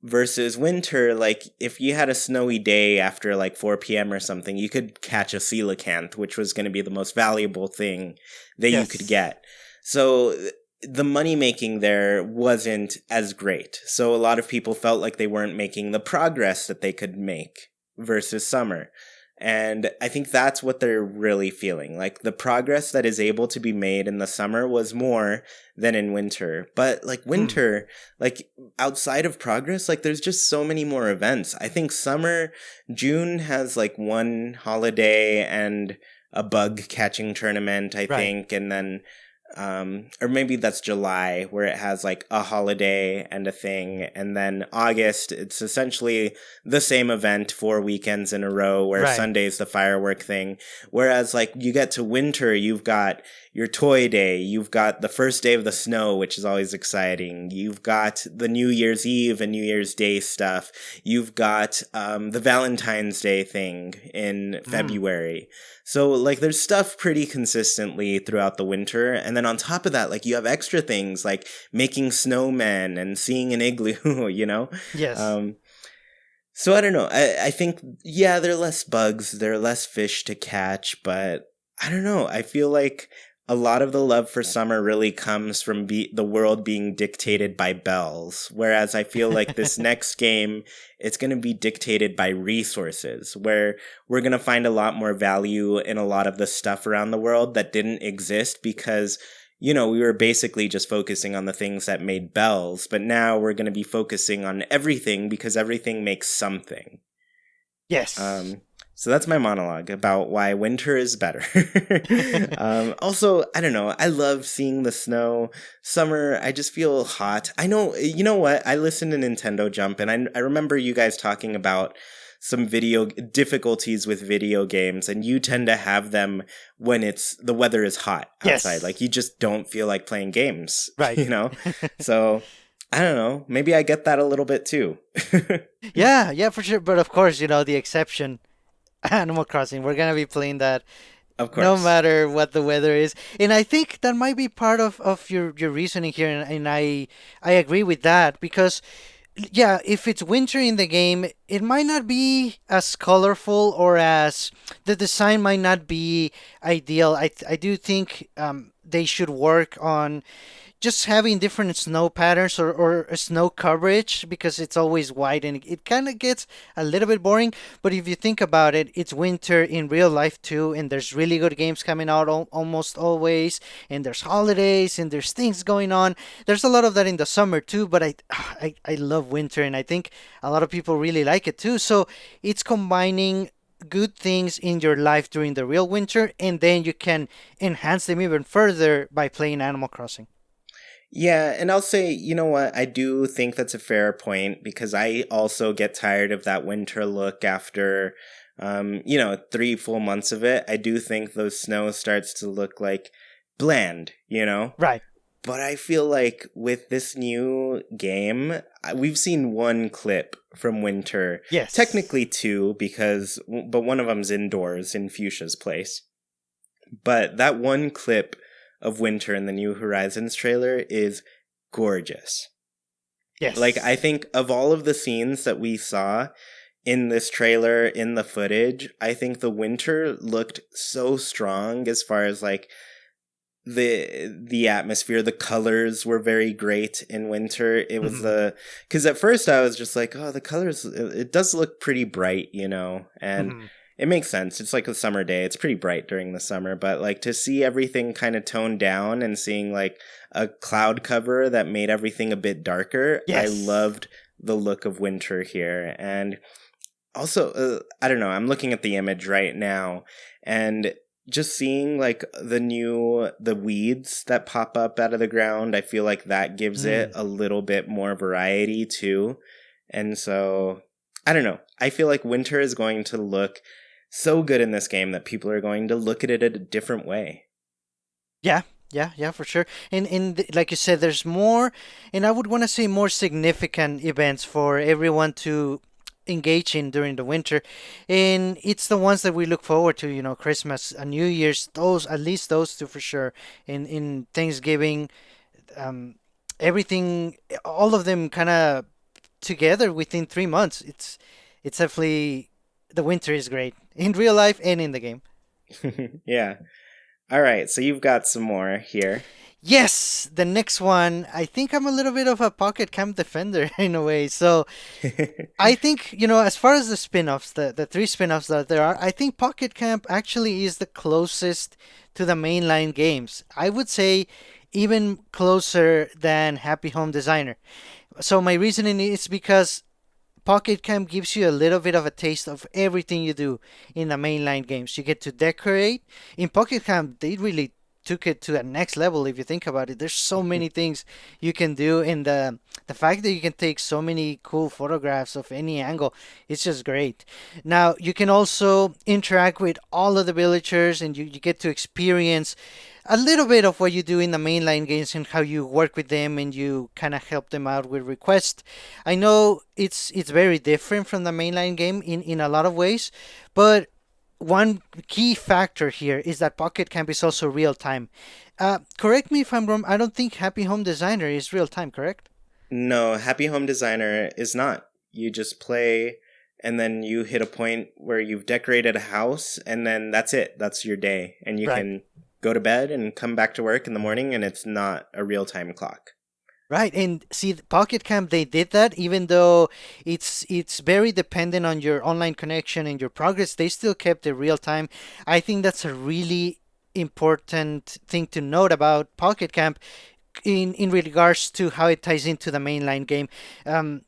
Versus winter, like, if you had a snowy day after like 4 p.m. or something, you could catch a coelacanth, which was going to be the most valuable thing that you could get. So the money making there wasn't as great. So a lot of people felt like they weren't making the progress that they could make versus summer. And I think that's what they're really feeling. Like, the progress that is able to be made in the summer was more than in winter. But like winter, like, outside of progress, like, there's just so many more events. I think June has like one holiday and a bug catching tournament, I think. And then, or maybe that's July, where it has like a holiday and a thing. And then August, it's essentially the same event 4 weekends in a row, where Sunday's the firework thing. Whereas, like, you get to winter, you've got your toy day, you've got the first day of the snow, which is always exciting. You've got the New Year's Eve and New Year's Day stuff. You've got the Valentine's Day thing in February. So, like, there's stuff pretty consistently throughout the winter. And then on top of that, like, you have extra things like making snowmen and seeing an igloo, Yes. So I don't know. I think, there are less bugs, there are less fish to catch, but I don't know. I feel like a lot of the love for summer really comes from the world being dictated by bells. Whereas I feel like this next game, it's going to be dictated by resources, where we're going to find a lot more value in a lot of the stuff around the world that didn't exist because, we were basically just focusing on the things that made bells. But now we're going to be focusing on everything because everything makes something. Yes. So that's my monologue about why winter is better. Also, I don't know. I love seeing the snow. Summer, I just feel hot. I know, you know what? I listen to Nintendo Jump, and I remember you guys talking about some difficulties with video games, and you tend to have them when the weather is hot outside. Yes. Like, you just don't feel like playing games, Right. So I don't know. Maybe I get that a little bit too. Yeah, for sure. But of course, the exception, Animal Crossing. We're gonna be playing that, of course, no matter what the weather is. And I think that might be part of your reasoning here, and I agree with that, because if it's winter in the game, it might not be as colorful, or as the design might not be ideal. I do think they should work on just having different snow patterns, or snow coverage, because it's always white and it kind of gets a little bit boring. But if you think about it, it's winter in real life too, and there's really good games coming out almost always, and there's holidays and there's things going on. There's a lot of that in the summer too, but I love winter, and I think a lot of people really like it too. So it's combining good things in your life during the real winter, and then you can enhance them even further by playing Animal Crossing. Yeah, and I'll say, you know what, I do think that's a fair point, because I also get tired of that winter look after, 3 full months of it. I do think those snow starts to look like bland, Right. But I feel like with this new game, we've seen one clip from winter. Yes. Technically two, but one of them's indoors in Fuchsia's place. But that one clip of winter in the New Horizons trailer is gorgeous. Like, I Yes. think of all of the scenes that we saw in this trailer, in the footage, I think the winter looked so strong as far as like the atmosphere. The colors were very great in winter. It was Hmm. the because at first I was just like, oh, the colors, it does look pretty bright, you know, and Hmm. it makes sense. It's like a summer day. It's pretty bright during the summer, but like to see everything kind of toned down and seeing like a cloud cover that made everything a bit darker, I Yes. loved the look of winter here. And also, I don't know, I'm looking at the image right now, and just seeing like the weeds that pop up out of the ground, I feel like that gives it Mm. a little bit more variety too. And so I don't know, I feel like winter is going to look so good in this game that people are going to look at it a different way. Yeah, yeah, for sure. And like you said, there's more, and I would want to say more significant events for everyone to engage in during the winter, and it's the ones that we look forward to. You know, Christmas and New Year's. Those, at least those two for sure. In Thanksgiving, um, everything, all of them kind of together within 3 months. It's definitely, the winter is great in real life and in the game. Yeah. All right, so you've got some more here. Yes, the next one, I think I'm a little bit of a pocket camp defender in a way. So I think, as far as the spin-offs, the three spin-offs that there are, I think Pocket Camp actually is the closest to the mainline games. I would say even closer than Happy Home Designer. So my reasoning is because Pocket Camp gives you a little bit of a taste of everything you do in the mainline games. You get to decorate. In Pocket Camp, they really took it to the next level if you think about it. There's so many things you can do, and the fact that you can take so many cool photographs of any angle, it's just great. Now you can also interact with all of the villagers, and you get to experience a little bit of what you do in the mainline games and how you work with them and you kind of help them out with requests. I know it's very different from the mainline game in a lot of ways, but one key factor here is that Pocket Camp is also real time. Correct me if I'm wrong. I don't think Happy Home Designer is real time, correct? No, Happy Home Designer is not. You just play and then you hit a point where you've decorated a house and then that's it. That's your day. And you Right. can go to bed and come back to work in the morning and it's not a real time clock. Right, and see, Pocket Camp, they did that. Even though it's very dependent on your online connection and your progress, they still kept it real time. I think that's a really important thing to note about Pocket Camp in regards to how it ties into the mainline game. Um,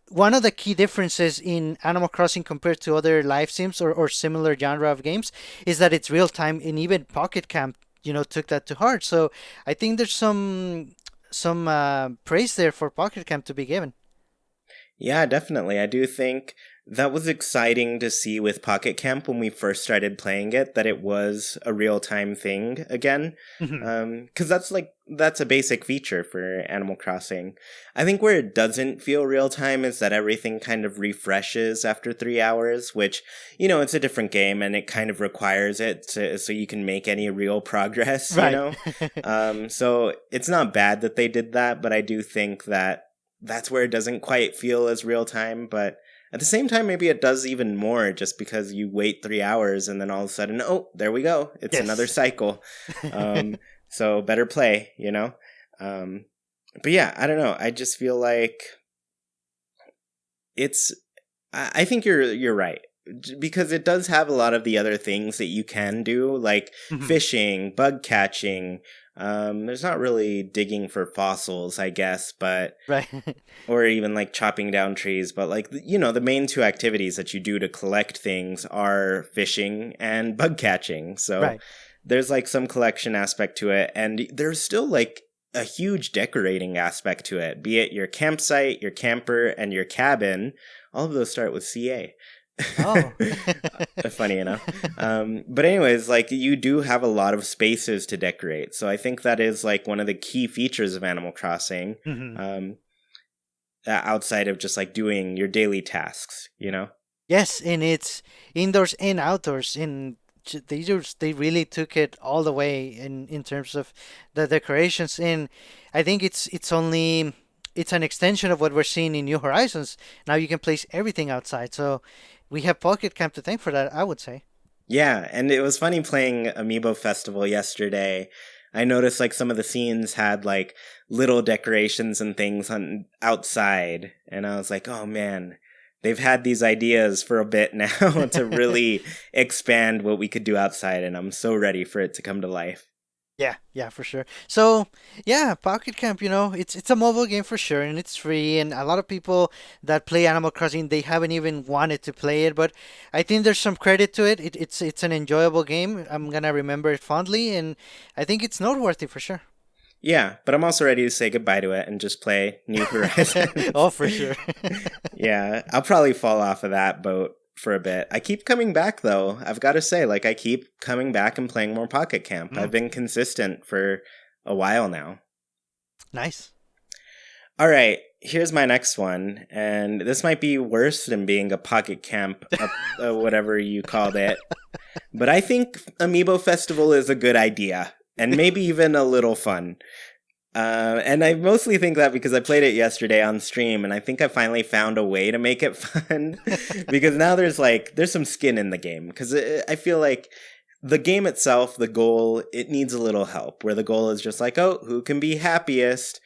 One of the key differences in Animal Crossing compared to other live sims or similar genre of games is that it's real time, and even Pocket Camp, took that to heart. So I think there's some praise there for Pocket Camp to be given. Yeah, definitely. I do think that was exciting to see with Pocket Camp when we first started playing it, that it was a real time thing again. Mhm. Because that's a basic feature for Animal Crossing. I think where it doesn't feel real time is that everything kind of refreshes after 3 hours, which, it's a different game and it kind of requires it so you can make any real progress, you Right. know? So it's not bad that they did that, but I do think that that's where it doesn't quite feel as real time. But at the same time, maybe it does even more just because you wait 3 hours and then all of a sudden, oh, there we go. It's another Yes. cycle. Um, so better play, you know? Um, but yeah, I don't know. I just feel like it's. I think you're right because it does have a lot of the other things that you can do, like Mhm. fishing, bug catching. There's not really digging for fossils, I guess, but Right. or even like chopping down trees, but like the main two activities that you do to collect things are fishing and bug catching. So Right. there's like some collection aspect to it, and there's still like a huge decorating aspect to it, be it your campsite, your camper, and your cabin. All of those start with CA. Oh. Funny enough. But anyways, like you do have a lot of spaces to decorate. So I think that is like one of the key features of Animal Crossing. Mhm. Um, outside of just like doing your daily tasks, you know? Yes, and it's indoors and outdoors. And they really took it all the way in terms of the decorations. And I think it's only it's an extension of what we're seeing in New Horizons. Now you can place everything outside. So we have Pocket Camp to thank for that, I would say. Yeah, and it was funny playing Amiibo Festival yesterday. I noticed like some of the scenes had like little decorations and things on outside, and I was like, "Oh man, they've had these ideas for a bit now to really expand what we could do outside, and I'm so ready for it to come to life." Yeah, yeah, for sure. So, yeah, Pocket Camp, it's a mobile game for sure, and it's free. And a lot of people that play Animal Crossing, they haven't even wanted to play it, but I think there's some credit to it. It's an enjoyable game. I'm gonna remember it fondly, and I think it's noteworthy for sure. Yeah, but I'm also ready to say goodbye to it and just play New Horizons. Oh, for sure. Yeah, I'll probably fall off of that boat for a bit. I keep coming back though. I've got to say, like I keep coming back and playing more Pocket Camp. I've Mm, been consistent for a while now. nice. All right, here's my next one, and this might be worse than being a Pocket Camp, whatever you called it. But I think Amiibo Festival is a good idea, and maybe even a little fun. And I mostly think that because I played it yesterday on stream, and I think I finally found a way to make it fun. Because now there's some skin in the game. Because I feel like the game itself, the goal, it needs a little help. Where the goal is just like, oh, who can be happiest?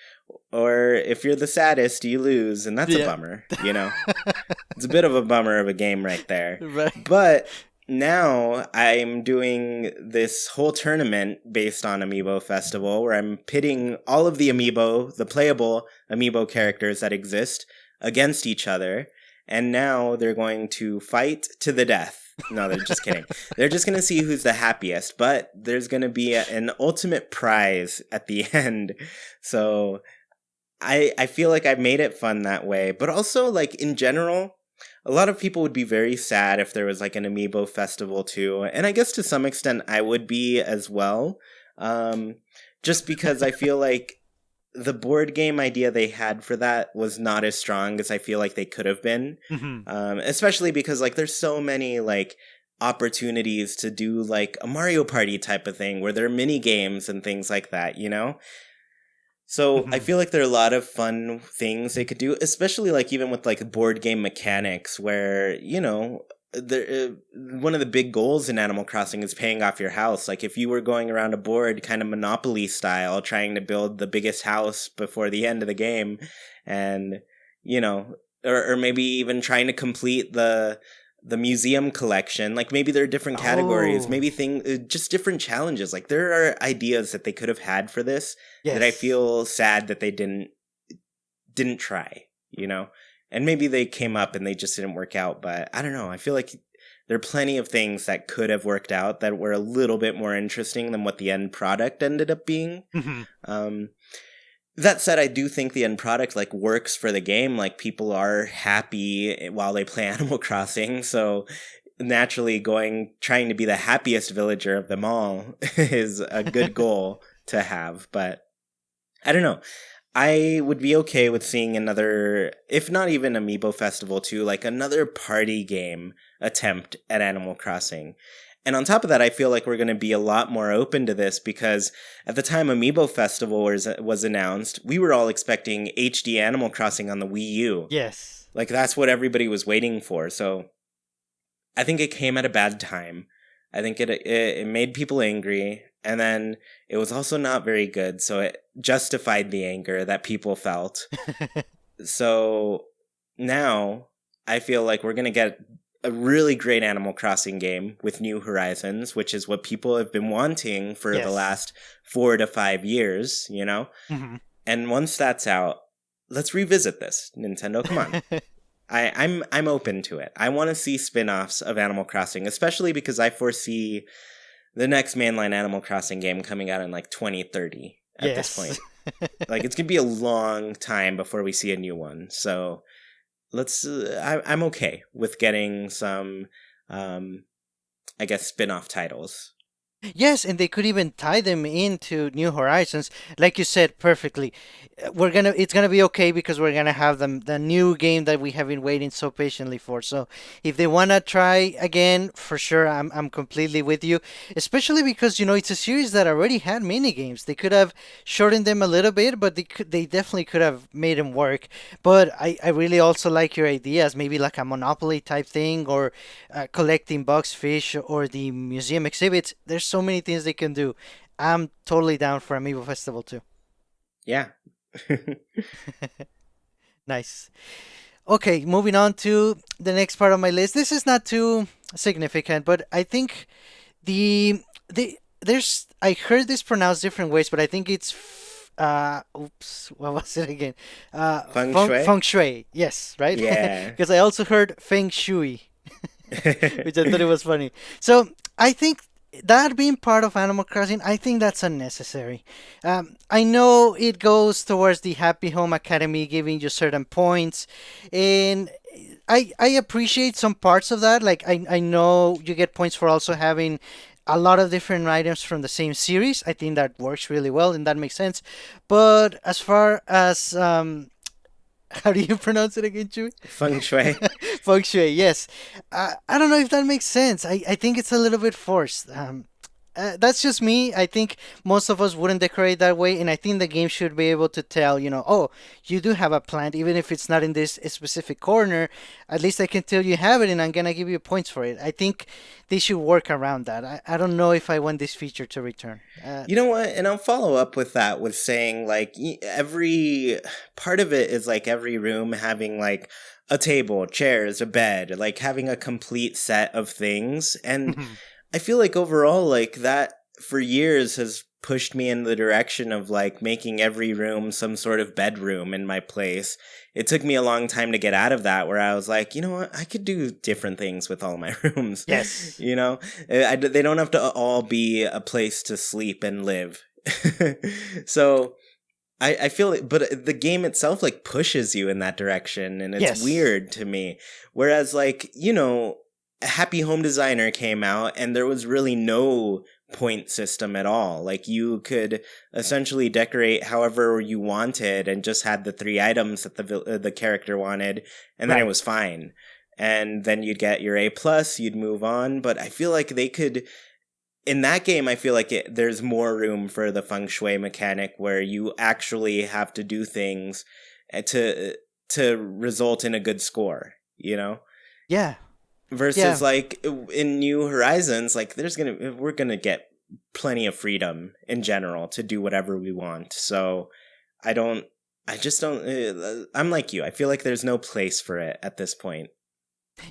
Or if you're the saddest, you lose, and that's a Yeah. bummer. It's a bit of a bummer of a game right there. Right. But now I'm doing this whole tournament based on Amiibo Festival where I'm pitting all of the playable Amiibo characters that exist against each other. And now they're going to fight to the death. No, they're just kidding. They're just going to see who's the happiest, but there's going to be an ultimate prize at the end. So I feel like I've made it fun that way, but also like in general, a lot of people would be very sad if there was like an Amiibo Festival too, and I guess to some extent I would be as well, just because I feel like the board game idea they had for that was not as strong as I feel like they could have been, Hmm. especially because like there's so many like opportunities to do like a Mario Party type of thing where there are mini games and things like that. So I Hmm. feel like there are a lot of fun things they could do, especially like even with like board game mechanics where, one of the big goals in Animal Crossing is paying off your house. Like if you were going around a board kind of Monopoly style, trying to build the biggest house before the end of the game and, you know, or maybe even trying to complete the museum collection, like maybe there are different categories, Oh, maybe just different challenges. Like there are ideas that they could have had for this that I yes. feel sad that they didn't try. And maybe they came up and they just didn't work out, but I don't know. I feel like there are plenty of things that could have worked out that were a little bit more interesting than what the end product ended up being. Hmm. Um, that said, I do think the end product like works for the game. Like people are happy while they play Animal Crossing, so naturally trying to be the happiest villager of them all is a good goal to have. But I don't know. I would be okay with seeing another, if not even Amiibo Festival 2, like another party game attempt at Animal Crossing. And on top of that, I feel like we're going to be a lot more open to this because at the time Amiibo Festival was announced, we were all expecting HD Animal Crossing on the Wii U. Yes. Like that's what everybody was waiting for. So I think it came at a bad time. I think it made people angry. And then it was also not very good. So it justified the anger that people felt. So now I feel like we're going to get a really great Animal Crossing game with New Horizons, which is what people have been wanting for the Yes. last 4 to 5 years. Hmm. And once that's out, let's revisit this. Nintendo, come on. I'm open to it. I want to see spin-offs of Animal Crossing, especially because I foresee the next mainline Animal Crossing game coming out in like 2030 at this Yes. point. Like it's gonna be a long time before we see a new one. So let's. I'm okay with getting some, I guess, spin-off titles. Yes, and they could even tie them into New Horizons, like you said perfectly. It's gonna be okay because we're gonna have the new game that we have been waiting so patiently for. So if they wanna try again, for sure, I'm completely with you. Especially because it's a series that already had mini games. They could have shortened them a little bit, but they definitely could have made them work. But I really also like your ideas, maybe like a Monopoly type thing or collecting bugs, fish, or the museum exhibits. There's so many things they can do. I'm totally down for Amiibo Festival too. Yeah. Nice. Okay, moving on to the next part of my list. This is not too significant, but I think there's I heard this pronounced different ways, but I think it's oops, what was it again? Feng Shui? Feng Shui. Yes, right? Yeah. Because I also heard Feng Shui, which I thought it was funny. So I think that being part of Animal Crossing, I think that's unnecessary. I know it goes towards the Happy Home Academy, giving you certain points, and I appreciate some parts of that. Like I know you get points for also having a lot of different items from the same series. I think that works really well and that makes sense. But as far as how do you pronounce it again, Chewy? Feng Shui. Feng Shui, yes. I don't know if that makes sense. I think it's a little bit forced. That's just me. I think most of us wouldn't decorate that way, and I think the game should be able to tell, oh, you do have a plant, even if it's not in this specific corner. At least I can tell you have it, and I'm gonna give you points for it. I think they should work around that. I don't know if I want this feature to return. You know what? And I'll follow up with that with saying, like, every part of it is like every room having like a table, chairs, a bed, like having a complete set of things. And I feel like overall, like that for years has pushed me in the direction of like making every room some sort of bedroom in my place. It took me a long time to get out of that, where I was like, you know what, I could do different things with all my rooms. Yes. You know, they don't have to all be a place to sleep and live. So I feel it, but the game itself like pushes you in that direction, and it's Yes. weird to me. Whereas, like, Happy Home Designer came out, and there was really no point system at all. Like, you could essentially decorate however you wanted, and just had the 3 items that the character wanted, and then it Right. was fine. And then you'd get your A+, you'd move on. But I feel like they could, in that game, I feel like there's more room for the feng shui mechanic, where you actually have to do things to result in a good score, Yeah. versus Yeah. like in New Horizons, like we're gonna get plenty of freedom in general to do whatever we want. So I don't I just don't I'm like you. I feel like there's no place for it at this point.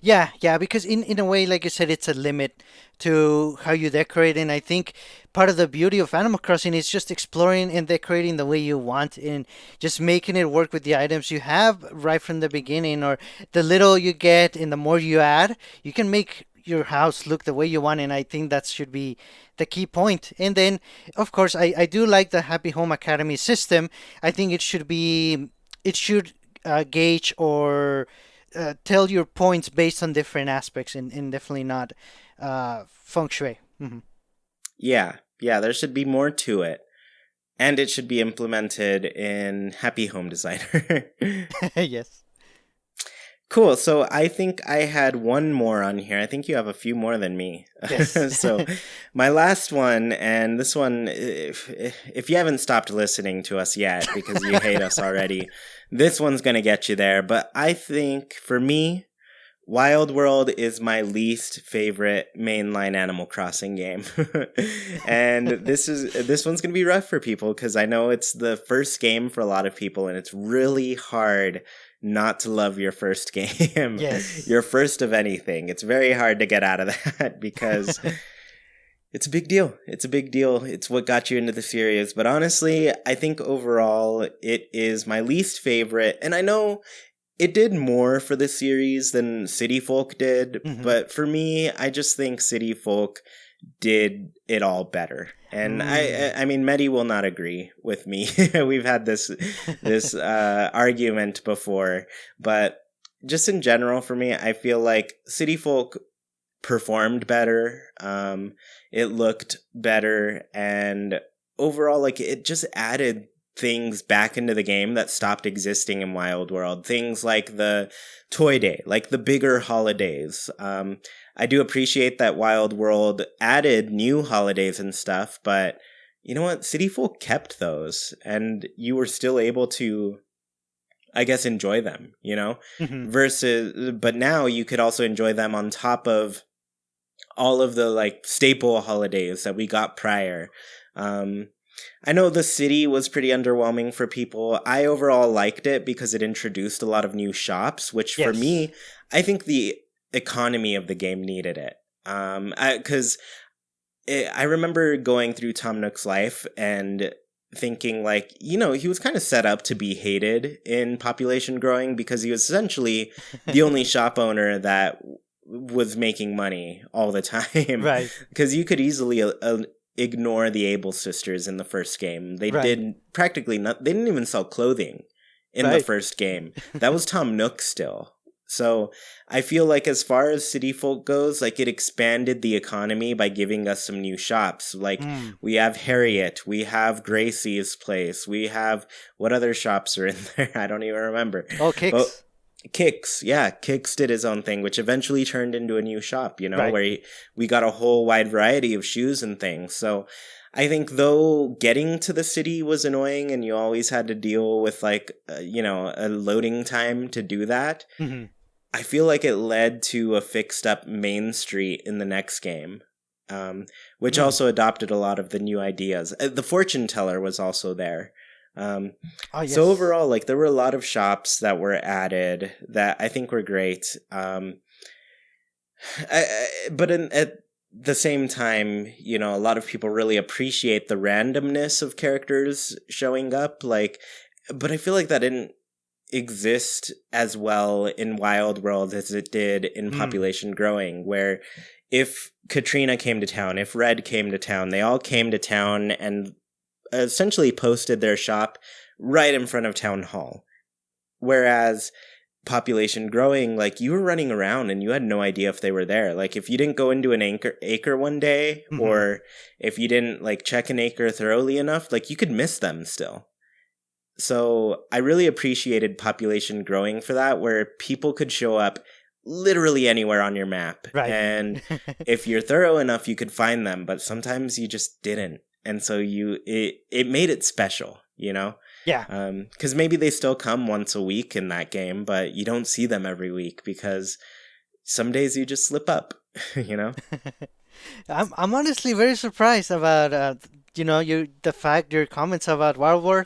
Yeah, because in a way, like you said, it's a limit to how you decorate, and I think part of the beauty of Animal Crossing is just exploring and decorating the way you want, and just making it work with the items you have right from the beginning, or the little you get and the more you add, you can make your house look the way you want, and I think that should be the key point. And then, of course, I do like the Happy Home Academy system. I think it should gauge or tell your points based on different aspects and definitely not feng shui. Yeah, there should be more to it. And it should be implemented in Happy Home Designer. Yes. Cool. So I think I had one more on here. I think you have a few more than me. Yes. So my last one, and this one, if you haven't stopped listening to us yet because you hate us already, this one's going to get you there. But I think for me, Wild World is my least favorite mainline Animal Crossing game. And this one's going to be rough for people because I know it's the first game for a lot of people, and it's really hard not to love your first game. Yes. Your first of anything. It's very hard to get out of that because it's a big deal. It's a big deal. It's what got you into the series. But honestly, I think overall it is my least favorite. And I know it did more for the series than City Folk did, Hmm. but for me, I just think City Folk did it all better. And I mean, Medi will not agree with me. We've had this argument before, but just in general, for me, I feel like City Folk performed better. It looked better, and overall, like, it just added things back into the game that stopped existing in Wild World. Things like the Toy Day, like the bigger holidays. I do appreciate that Wild World added new holidays and stuff, but you know what? City Folk kept those, and you were still able to, I guess, enjoy them, you know? Hmm. But now you could also enjoy them on top of all of the, like, staple holidays that we got prior. I know the city was pretty underwhelming for people. I overall liked it because it introduced a lot of new shops, which for Yes. me, I think the economy of the game needed it. Because I remember going through Tom Nook's life and thinking, like, you know, he was kind of set up to be hated in population growing because he was essentially the only shop owner that was making money all the time. Right. Because you could easily ignore the Able sisters in the first game. They Right. did practically not. They didn't even sell clothing in the Right. first game. That was Tom Nook still. So I feel like as far as City Folk goes, like, it expanded the economy by giving us some new shops. Like, Mm. we have Harriet, we have Gracie's place, we have, what other shops are in there? I don't even remember. Oh, But kicks. Kicks, yeah, Kicks did his own thing, which eventually turned into a new shop, you know, Right. where we got a whole wide variety of shoes and things. So I think, though, getting to the city was annoying and you always had to deal with, like, you know, a loading time to do that, Hmm. I feel like it led to a fixed up Main Street in the next game, which Mm. also adopted a lot of the new ideas. The fortune teller was also there. Um, Oh, so yes. overall, like, there were a lot of shops that were added that I think were great. But at the same time, you know, a lot of people really appreciate the randomness of characters showing up. Like, but I feel like that didn't exist as well in Wild World as it did in Mm. Population Growing, where if Katrina came to town, if Red came to town, they all came to town and essentially posted their shop right in front of Town Hall. Whereas Population Growing, like, you were running around and you had no idea if they were there. Like, if you didn't go into an acre one day, Hmm. or if you didn't, like, check an acre thoroughly enough, like, you could miss them still. So I really appreciated Population Growing for that, where people could show up literally anywhere on your map. Right. And if you're thorough enough, you could find them, but sometimes you just didn't. And so it made it special, you know? Yeah. Because maybe they still come once a week in that game, but you don't see them every week because some days you just slip up, you know? I'm honestly very surprised about the fact your comments about Wild World.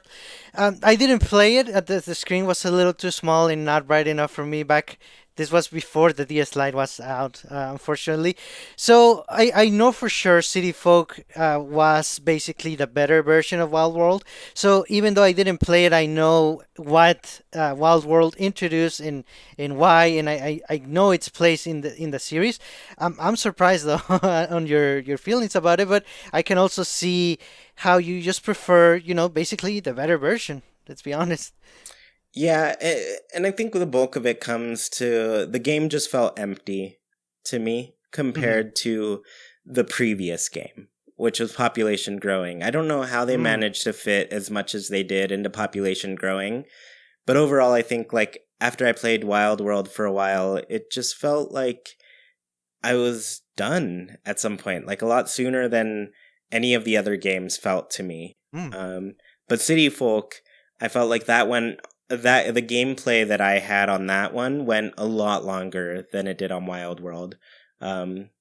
I didn't play it. The screen was a little too small and not bright enough for me back. This was before the DS Lite was out, unfortunately. So I know for sure City Folk was basically the better version of Wild World. So even though I didn't play it, I know what Wild World introduced and why, and I know its place in the series. I'm surprised though on your feelings about it, but I can also see how you just prefer, basically the better version. Let's be honest. Yeah, and I think the bulk of it comes to the game just felt empty to me Hmm. compared to the previous game, which was Population Growing. I don't know how they Mm. managed to fit as much as they did into Population Growing, but overall, I think, like, after I played Wild World for a while, it just felt like I was done at some point, like, a lot sooner than any of the other games felt to me. Mm. Um, but City Folk, I felt like that the gameplay that I had on that one went a lot longer than it did on Wild World. Um,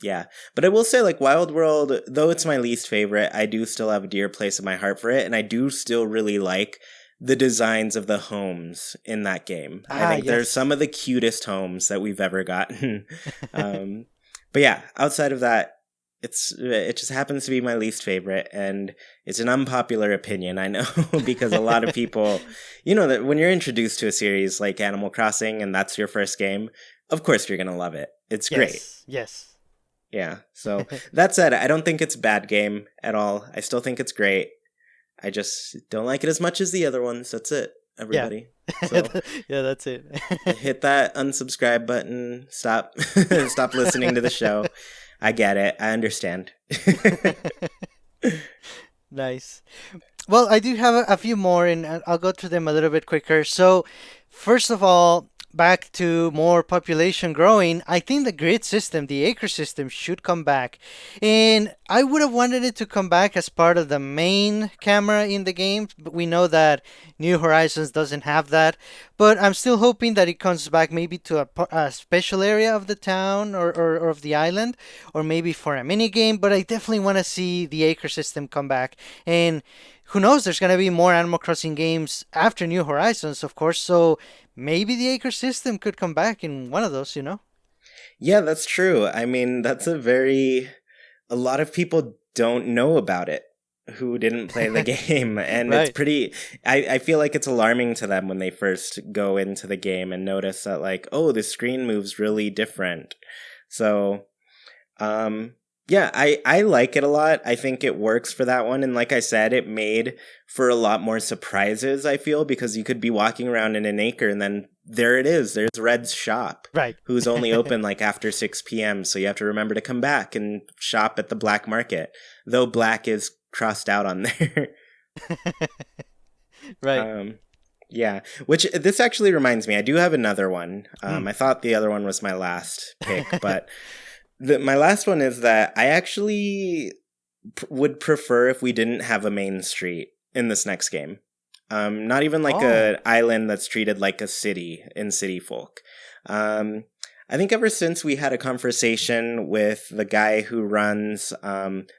yeah, but I will say, like, Wild World, though it's my least favorite, I do still have a dear place in my heart for it, and I do still really like the designs of the homes in that game. I Ah, think they're yes. some of the cutest homes that we've ever gotten. um, but yeah, outside of that, it just happens to be my least favorite, and it's an unpopular opinion, I know, because a lot of people, you know, that when you're introduced to a series like Animal Crossing and that's your first game, of course you're gonna love it. It's great. Yes. Yes. Yeah. So that said, I don't think it's a bad game at all. I still think it's great. I just don't like it as much as the other ones. That's it. Yeah. everybody. So Yeah, that's it. hit that unsubscribe button. Stop stop listening to the show. I get it. I understand. Nice. Well, I do have a few more, and I'll go through them a little bit quicker. So, first of all, back to more population growing, I think the grid system, the acre system, should come back. And I would have wanted it to come back as part of the main camera in the game, but we know that New Horizons doesn't have that. But I'm still hoping that it comes back maybe to a special area of the town or of the island, or maybe for a mini game. But I definitely want to see the acre system come back. And who knows, there's going to be more Animal Crossing games after New Horizons, of course, so maybe the Acre system could come back in one of those, you know? Yeah, that's true. I mean, a lot of people don't know about it who didn't play the game. And it's Right. pretty, I feel like it's alarming to them when they first go into the game and notice that, like, oh, the screen moves really different. So, yeah, I like it a lot. I think it works for that one. And like I said, it made for a lot more surprises, I feel, because you could be walking around in an acre and then there it is. There's Red's shop, Right. who's only open like after 6 p.m. So you have to remember to come back and shop at the black market, though black is crossed out on there. Right. um, yeah, which this actually reminds me, I do have another one. Mm. I thought the other one was my last pick, but my last one is that I actually would prefer if we didn't have a main street in this next game. Not even like Oh, an island that's treated like a city in City Folk. I think ever since we had a conversation with the guy who runs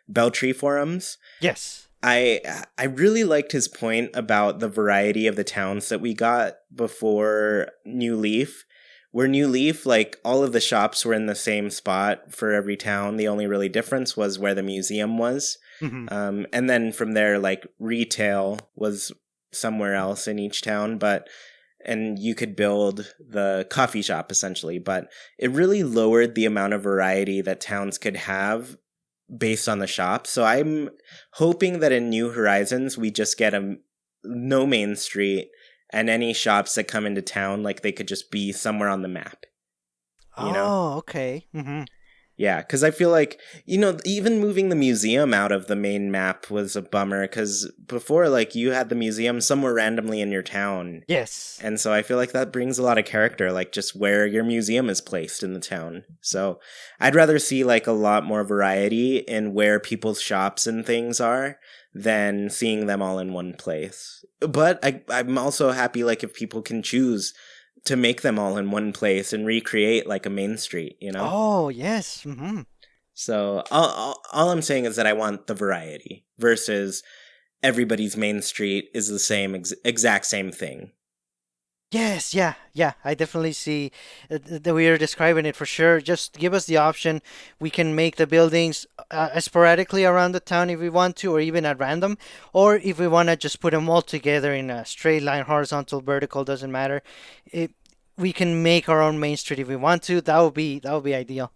Beltree Forums, yes. I really liked his point about the variety of the towns that we got before New Leaf. Where New Leaf, like, all of the shops were in the same spot for every town. The only really difference was where the museum was. Hmm. And then from there, like, retail was somewhere else in each town, and you could build the coffee shop essentially, but it really lowered the amount of variety that towns could have based on the shop. So I'm hoping that in New Horizons, we just get no main street, and any shops that come into town, like, they could just be somewhere on the map, you know? Oh, okay. Hmm. Yeah, because I feel like, even moving the museum out of the main map was a bummer, because before, like, you had the museum somewhere randomly in your town. Yes. And so I feel like that brings a lot of character, like, just where your museum is placed in the town. So I'd rather see, like, a lot more variety in where people's shops and things are than seeing them all in one place. But I'm also happy, like, if people can choose to make them all in one place and recreate like a main street, you know? Oh, yes. Hmm. So all I'm saying is that I want the variety versus everybody's main street is the same exact same thing. Yes, yeah, yeah. I definitely see that we are describing it for sure. Just give us the option. We can make the buildings sporadically around the town if we want to, or even at random. Or if we want to just put them all together in a straight line, horizontal, vertical, doesn't matter. It, we can make our own main street if we want to. That would be ideal.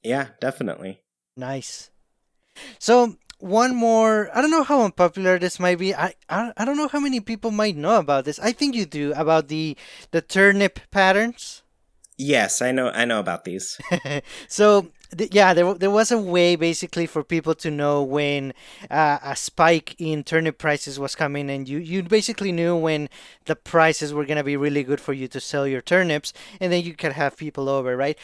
Yeah, definitely. Nice. So one more. I don't know how unpopular this might be. I don't know how many people might know about this. I think you do about the turnip patterns. Yes, I know about these. So yeah, there was a way basically for people to know when a spike in turnip prices was coming, and you basically knew when the prices were gonna be really good for you to sell your turnips, and then you could have people over, right?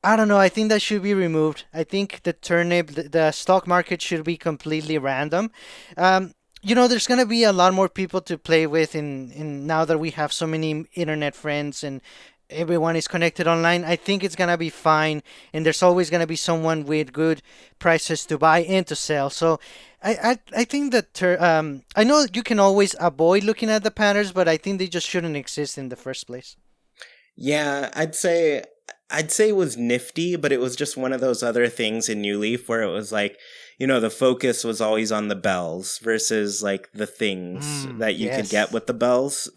I don't know. I think that should be removed. I think the stock market should be completely random. There's gonna be a lot more people to play with in now that we have so many internet friends and everyone is connected online. I think it's gonna be fine, and there's always gonna be someone with good prices to buy and to sell. So, I think that I know you can always avoid looking at the patterns, but I think they just shouldn't exist in the first place. Yeah, I'd say it was nifty, but it was just one of those other things in New Leaf where it was like, the focus was always on the bells versus like the things that you could get Yes. with the bells.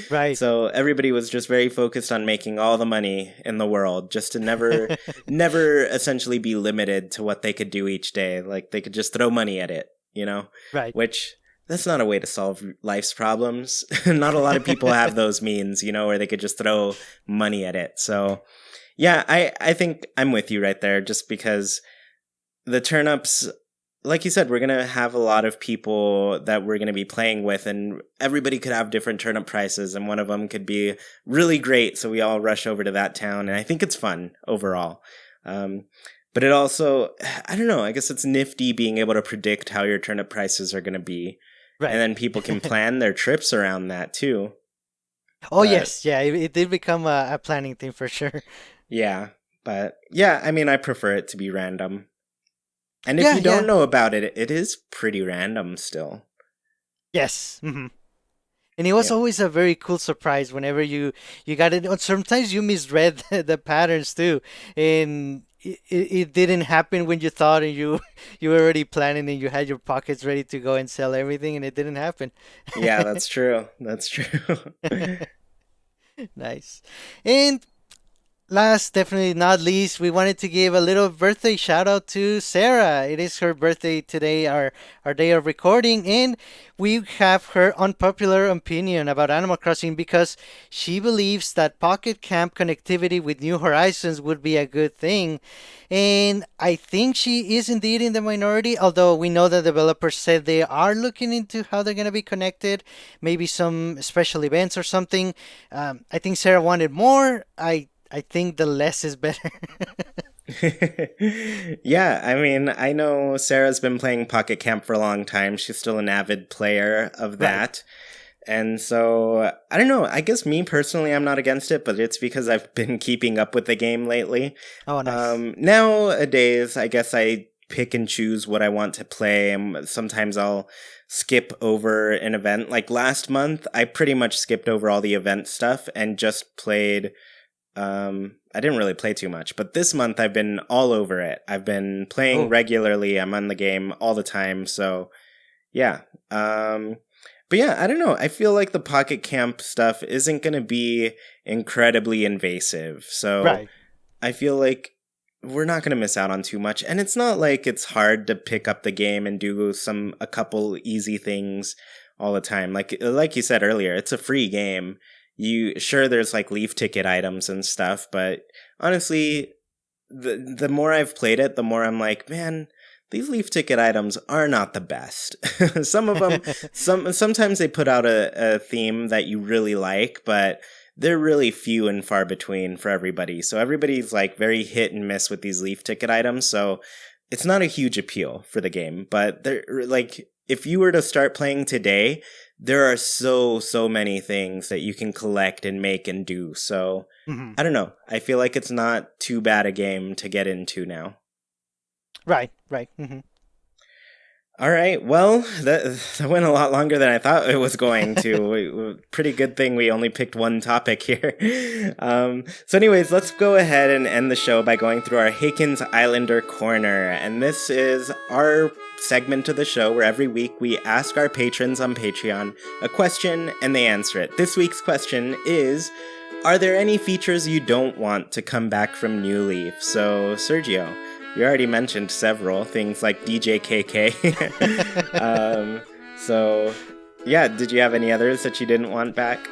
Right. So everybody was just very focused on making all the money in the world, just to never essentially be limited to what they could do each day. Like, they could just throw money at it, Right. which that's not a way to solve life's problems. Not a lot of people have those means, where they could just throw money at it. So, yeah, I think I'm with you right there, just because the turnips, like you said, we're going to have a lot of people that we're going to be playing with, and everybody could have different turnip prices, and one of them could be really great, so we all rush over to that town, and I think it's fun overall. But it also, I don't know, I guess it's nifty being able to predict how your turnip prices are going to be. Right. And then people can plan their trips around that too. Oh, yes. Yeah, it did become a planning thing for sure. Yeah. But yeah, I mean, I prefer it to be random. And if you don't know about it, it is pretty random still. Yes. Mm-hmm. And it was always a very cool surprise whenever you got it. Sometimes you misread the patterns too. And it didn't happen when you thought, and you were already planning, and you had your pockets ready to go and sell everything, and it didn't happen. Yeah, that's true. That's true. Nice. And last, definitely not least, we wanted to give a little birthday shout out to Sarah. It is her birthday today, our day of recording, and we have her unpopular opinion about Animal Crossing because she believes that Pocket Camp connectivity with New Horizons would be a good thing. And I think she is indeed in the minority, although we know the developers said they are looking into how they're going to be connected, maybe some special events or something. I think Sarah wanted more. I think the less is better. Yeah, I mean, I know Sarah's been playing Pocket Camp for a long time. She's still an avid player of that. Right. And so, I don't know, I guess me personally, I'm not against it, but it's because I've been keeping up with the game lately. Oh, nice. Nowadays, I guess I pick and choose what I want to play, and sometimes I'll skip over an event. Like last month, I pretty much skipped over all the event stuff and just played... I didn't really play too much, but this month I've been all over it. I've been playing regularly. I'm on the game all the time. So yeah. But yeah, I don't know. I feel like the Pocket Camp stuff isn't going to be incredibly invasive. So I feel like we're not going to miss out on too much. And it's not like it's hard to pick up the game and do a couple easy things all the time. Like you said earlier, it's a free game. There's like leaf ticket items and stuff, but honestly, the more I've played it, the more I'm like, man, these leaf ticket items are not the best. Some of them, sometimes they put out a theme that you really like, but they're really few and far between for everybody. So everybody's like very hit and miss with these leaf ticket items. So it's not a huge appeal for the game, but they're like, if you were to start playing today, there are so many things that you can collect and make and do. So, I don't know. I feel like it's not too bad a game to get into now. Right. Mm-hmm. All right. Well, that went a lot longer than I thought it was going to. Pretty good thing we only picked one topic here. So anyways, let's go ahead and end the show by going through our Haken's Islander Corner. And this is our segment of the show where every week we ask our patrons on Patreon a question and they answer it. This week's question is, are there any features you don't want to come back from New Leaf? So, Sergio, you already mentioned several things like DJ K.K. So, yeah, did you have any others that you didn't want back?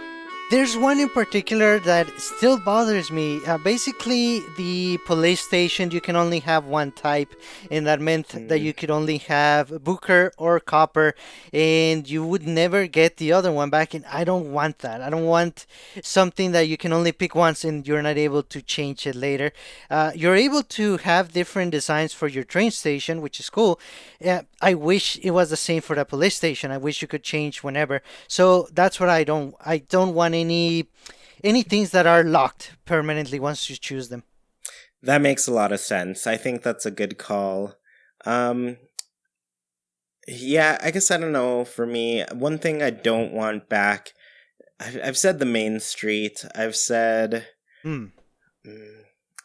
There's one in particular that still bothers me. Basically, the police station, you can only have one type, and that meant that you could only have Booker or Copper, and you would never get the other one back, and I don't want that. I don't want something that you can only pick once and you're not able to change it later. You're able to have different designs for your train station, which is cool. I wish it was the same for the police station. I wish you could change whenever. So that's what I don't want any things that are locked permanently once you choose them. That makes a lot of sense. I think that's a good call. Yeah, I guess I don't know. For me, one thing I don't want back, I've said the main street. I've said, I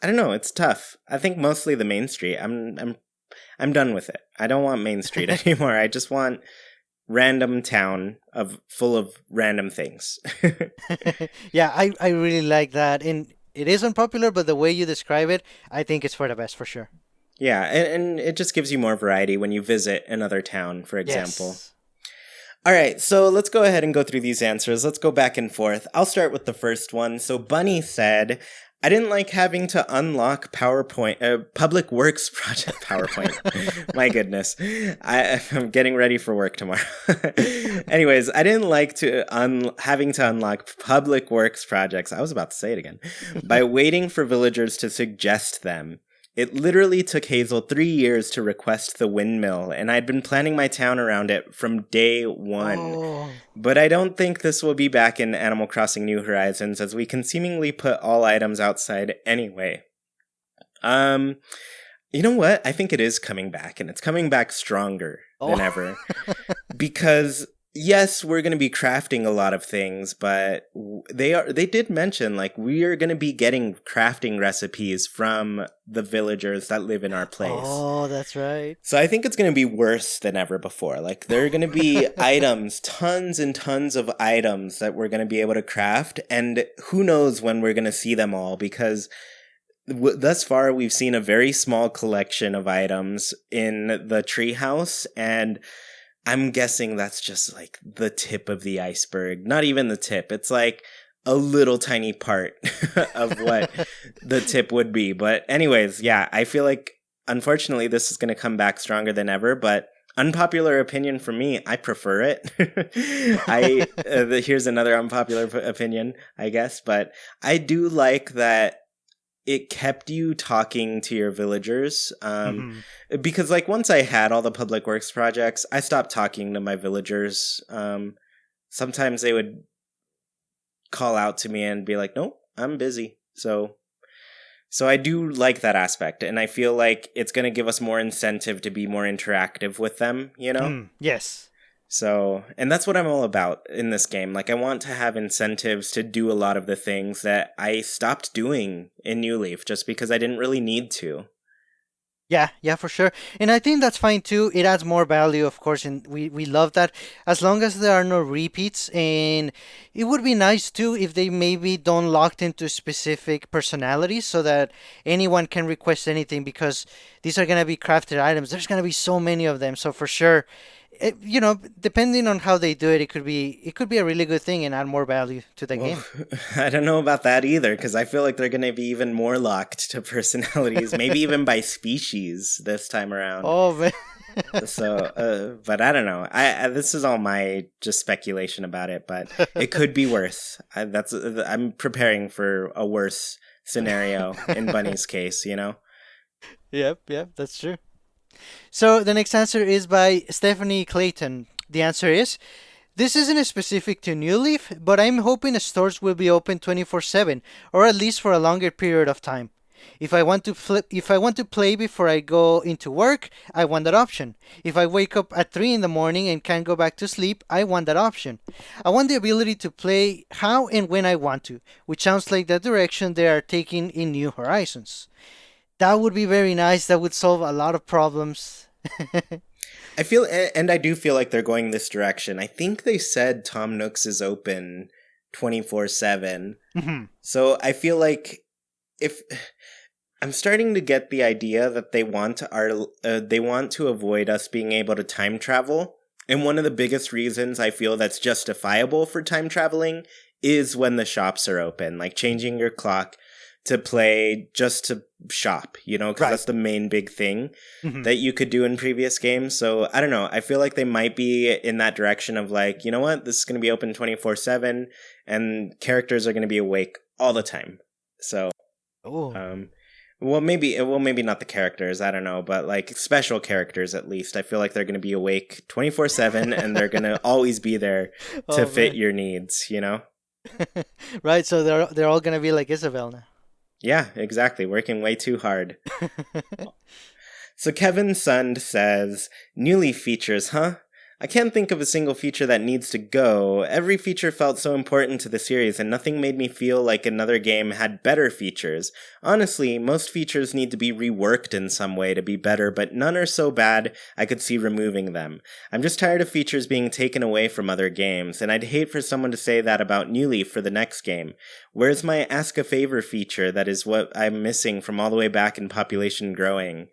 don't know. It's tough. I think mostly the main street. I'm done with it. I don't want Main Street anymore. I just want random town full of random things. Yeah, I really like that. And it is unpopular, but the way you describe it, I think it's for the best for sure. Yeah, and it just gives you more variety when you visit another town, for example. Yes. All right, so let's go ahead and go through these answers. Let's go back and forth. I'll start with the first one. So Bunny said, I didn't like having to unlock public works project PowerPoint. My goodness. I'm getting ready for work tomorrow. Anyways, I didn't like to having to unlock public works projects. I was about to say it again. By waiting for villagers to suggest them. It literally took Hazel 3 years to request the windmill, and I'd been planning my town around it from day one. Oh. But I don't think this will be back in Animal Crossing New Horizons, as we can seemingly put all items outside anyway. You know what? I think it is coming back, and it's coming back stronger than ever. Because yes, we're going to be crafting a lot of things, but they did mention, like, we are going to be getting crafting recipes from the villagers that live in our place. Oh, that's right. So I think it's going to be worse than ever before. Like, there are going to be items, tons and tons of items that we're going to be able to craft, and who knows when we're going to see them all, because thus far we've seen a very small collection of items in the treehouse, and I'm guessing that's just like the tip of the iceberg. Not even the tip. It's like a little tiny part of what the tip would be. But anyways, yeah, I feel like unfortunately this is going to come back stronger than ever. But unpopular opinion for me, I prefer it. Here's another unpopular opinion, I guess. But I do like that it kept you talking to your villagers, because like once I had all the public works projects, I stopped talking to my villagers. Sometimes they would call out to me and be like, "Nope, I'm busy." So I do like that aspect, and I feel like it's going to give us more incentive to be more interactive with them, you know? Yes. So, and that's what I'm all about in this game. Like, I want to have incentives to do a lot of the things that I stopped doing in New Leaf just because I didn't really need to. Yeah, for sure. And I think that's fine too. It adds more value, of course, and we love that. As long as there are no repeats, and it would be nice too if they maybe don't locked into specific personalities so that anyone can request anything, because these are gonna be crafted items. There's gonna be so many of them. So for sure, depending on how they do it, it could be a really good thing and add more value to the game. I don't know about that either, because I feel like they're going to be even more locked to personalities, maybe even by species this time around. Oh man. So, but I don't know. This is all my just speculation about it, but it could be worse. I'm preparing for a worse scenario in Bunny's case, you know? Yep, that's true. So the next answer is by Stephanie Clayton. The answer is, this isn't specific to New Leaf, but I'm hoping the stores will be open 24/7, or at least for a longer period of time. If I want to play before I go into work, I want that option. If I wake up at 3 in the morning and can't go back to sleep, I want that option. I want the ability to play how and when I want to, which sounds like the direction they are taking in New Horizons. That would be very nice. That would solve a lot of problems. I feel, and I do feel like they're going this direction. I think they said Tom Nook's is open 24/7. So I feel like if I'm starting to get the idea that they want to avoid us being able to time travel. And one of the biggest reasons I feel that's justifiable for time traveling is when the shops are open, like changing your clock to play just to shop, because that's the main big thing that you could do in previous games. So I don't know. I feel like they might be in that direction of like, you know what, this is going to be open 24/7 and characters are going to be awake all the time. So, maybe not the characters, I don't know, but like special characters at least. I feel like they're going to be awake 24/7 and they're going to always be there to fit your needs, Right, so they're all going to be like Isabelle now. Yeah, exactly. Working way too hard. So Kevin Sund says, New Leaf features, huh? I can't think of a single feature that needs to go. Every feature felt so important to the series, and nothing made me feel like another game had better features. Honestly, most features need to be reworked in some way to be better, but none are so bad I could see removing them. I'm just tired of features being taken away from other games, and I'd hate for someone to say that about New Leaf for the next game. Where's my Ask a Favor feature that is what I'm missing from all the way back in Population Growing?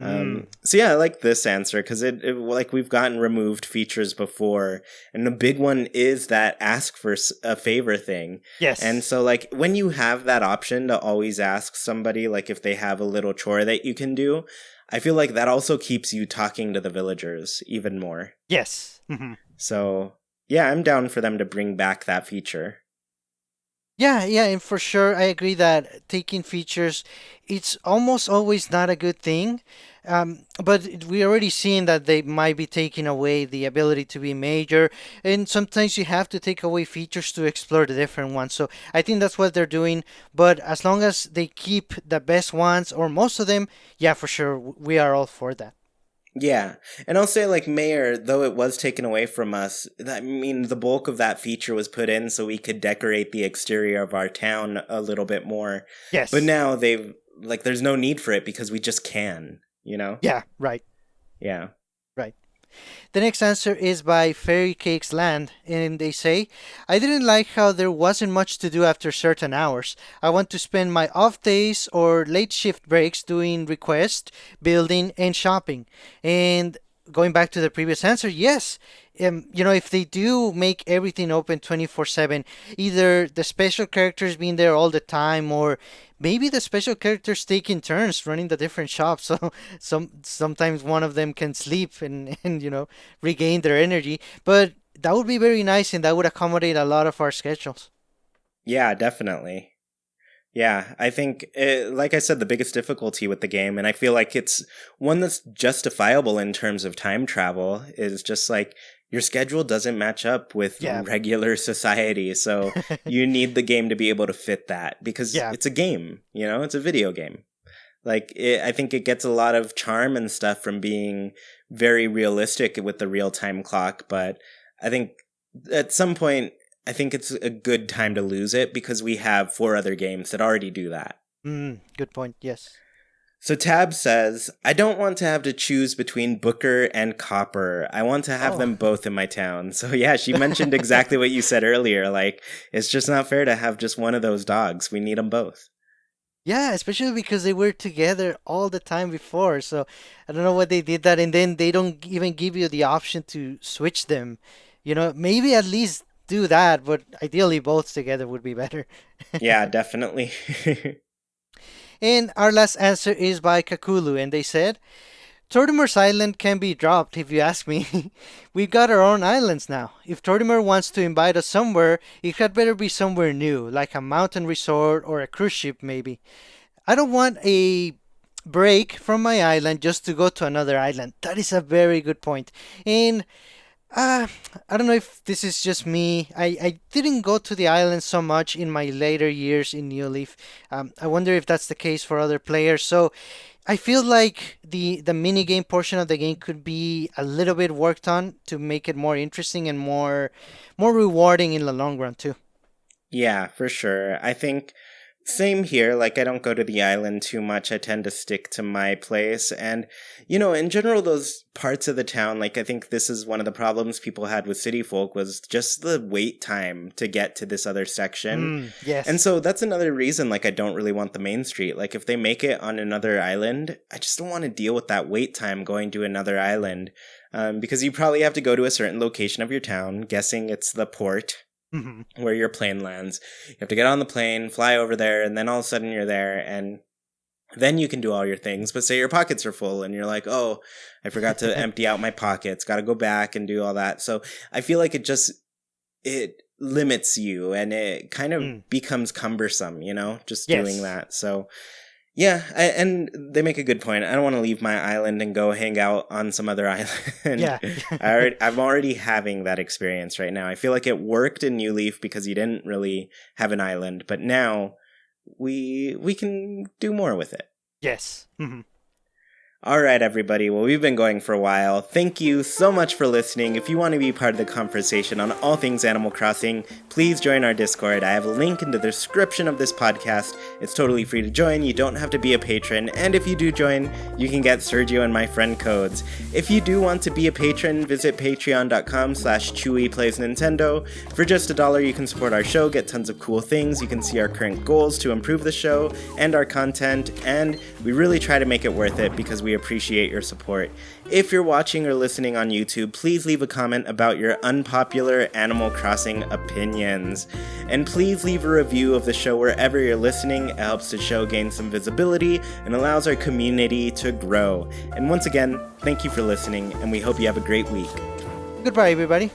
So yeah, I like this answer because it like we've gotten removed features before, and the big one is that ask for a favor thing. Yes. And so like when you have that option to always ask somebody like if they have a little chore that you can do, I feel like that also keeps you talking to the villagers even more. Yes. So yeah, I'm down for them to bring back that feature. Yeah, and for sure, I agree that taking features, it's almost always not a good thing. But we're already seeing that they might be taking away the ability to be major, and sometimes you have to take away features to explore the different ones. So I think that's what they're doing. But as long as they keep the best ones or most of them, yeah, for sure, we are all for that. Yeah, and I'll say like Mayor, though it was taken away from us, I mean the bulk of that feature was put in so we could decorate the exterior of our town a little bit more. Yes. But now they've like there's no need for it because we just can, you know? Yeah, right. Yeah. Right. The next answer is by Fairy Cakes Land, and they say, I didn't like how there wasn't much to do after certain hours. I want to spend my off days or late shift breaks doing request, building, and shopping. And going back to the previous answer, yes. If they do make everything open 24/7, either the special characters being there all the time, or maybe the special characters taking turns running the different shops, so sometimes one of them can sleep and regain their energy. But that would be very nice, and that would accommodate a lot of our schedules. Yeah, definitely. Yeah, I think, like I said, the biggest difficulty with the game, and I feel like it's one that's justifiable in terms of time travel, is just like your schedule doesn't match up with regular society. So you need the game to be able to fit that because it's a game, it's a video game. Like, I think it gets a lot of charm and stuff from being very realistic with the real-time clock, but I think at some point, I think it's a good time to lose it because we have 4 other games that already do that. Good point, yes. So Tab says, I don't want to have to choose between Booker and Copper. I want to have them both in my town. So yeah, she mentioned exactly what you said earlier. Like, it's just not fair to have just one of those dogs. We need them both. Yeah, especially because they were together all the time before. So I don't know why they did that. And then they don't even give you the option to switch them. Maybe at least do that, but ideally both together would be better. Yeah, definitely. And our last answer is by Kakulu, and they said, Tortimer's island can be dropped if you ask me. We've got our own islands now. If Tortimer wants to invite us somewhere, it had better be somewhere new, like a mountain resort or a cruise ship maybe. I don't want a break from my island just to go to another island. That is a very good point. And I don't know if this is just me. I didn't go to the island so much in my later years in New Leaf. I wonder if that's the case for other players. So I feel like the mini game portion of the game could be a little bit worked on to make it more interesting and more rewarding in the long run too. Yeah, for sure. I think same here. Like, I don't go to the island too much. I tend to stick to my place. And, in general, those parts of the town, like, I think this is one of the problems people had with City Folk was just the wait time to get to this other section. Yes. And so that's another reason, like, I don't really want the main street. Like, if they make it on another island, I just don't want to deal with that wait time going to another island. Because you probably have to go to a certain location of your town, guessing it's the port. Where your plane lands. You have to get on the plane, fly over there, and then all of a sudden you're there, and then you can do all your things. But say your pockets are full, and you're like, oh, I forgot to empty out my pockets. Got to go back and do all that. So I feel like it limits you, and it kind of becomes cumbersome, just doing that. So yeah, and they make a good point. I don't want to leave my island and go hang out on some other island. Yeah. I'm already having that experience right now. I feel like it worked in New Leaf because you didn't really have an island, but now we can do more with it. Yes. All right, everybody. Well, we've been going for a while. Thank you so much for listening. If you want to be part of the conversation on all things Animal Crossing, please join our Discord. I have a link in the description of this podcast. It's totally free to join. You don't have to be a patron. And if you do join, you can get Sergio and my friend codes. If you do want to be a patron, visit patreon.com/ChewiePlaysNintendo. For just $1, you can support our show, get tons of cool things. You can see our current goals to improve the show and our content. And we really try to make it worth it because we we appreciate your support. If you're watching or listening on YouTube, please leave a comment about your unpopular Animal Crossing opinions. And please leave a review of the show wherever you're listening. It helps the show gain some visibility and allows our community to grow. And once again, thank you for listening, and we hope you have a great week. Goodbye, everybody.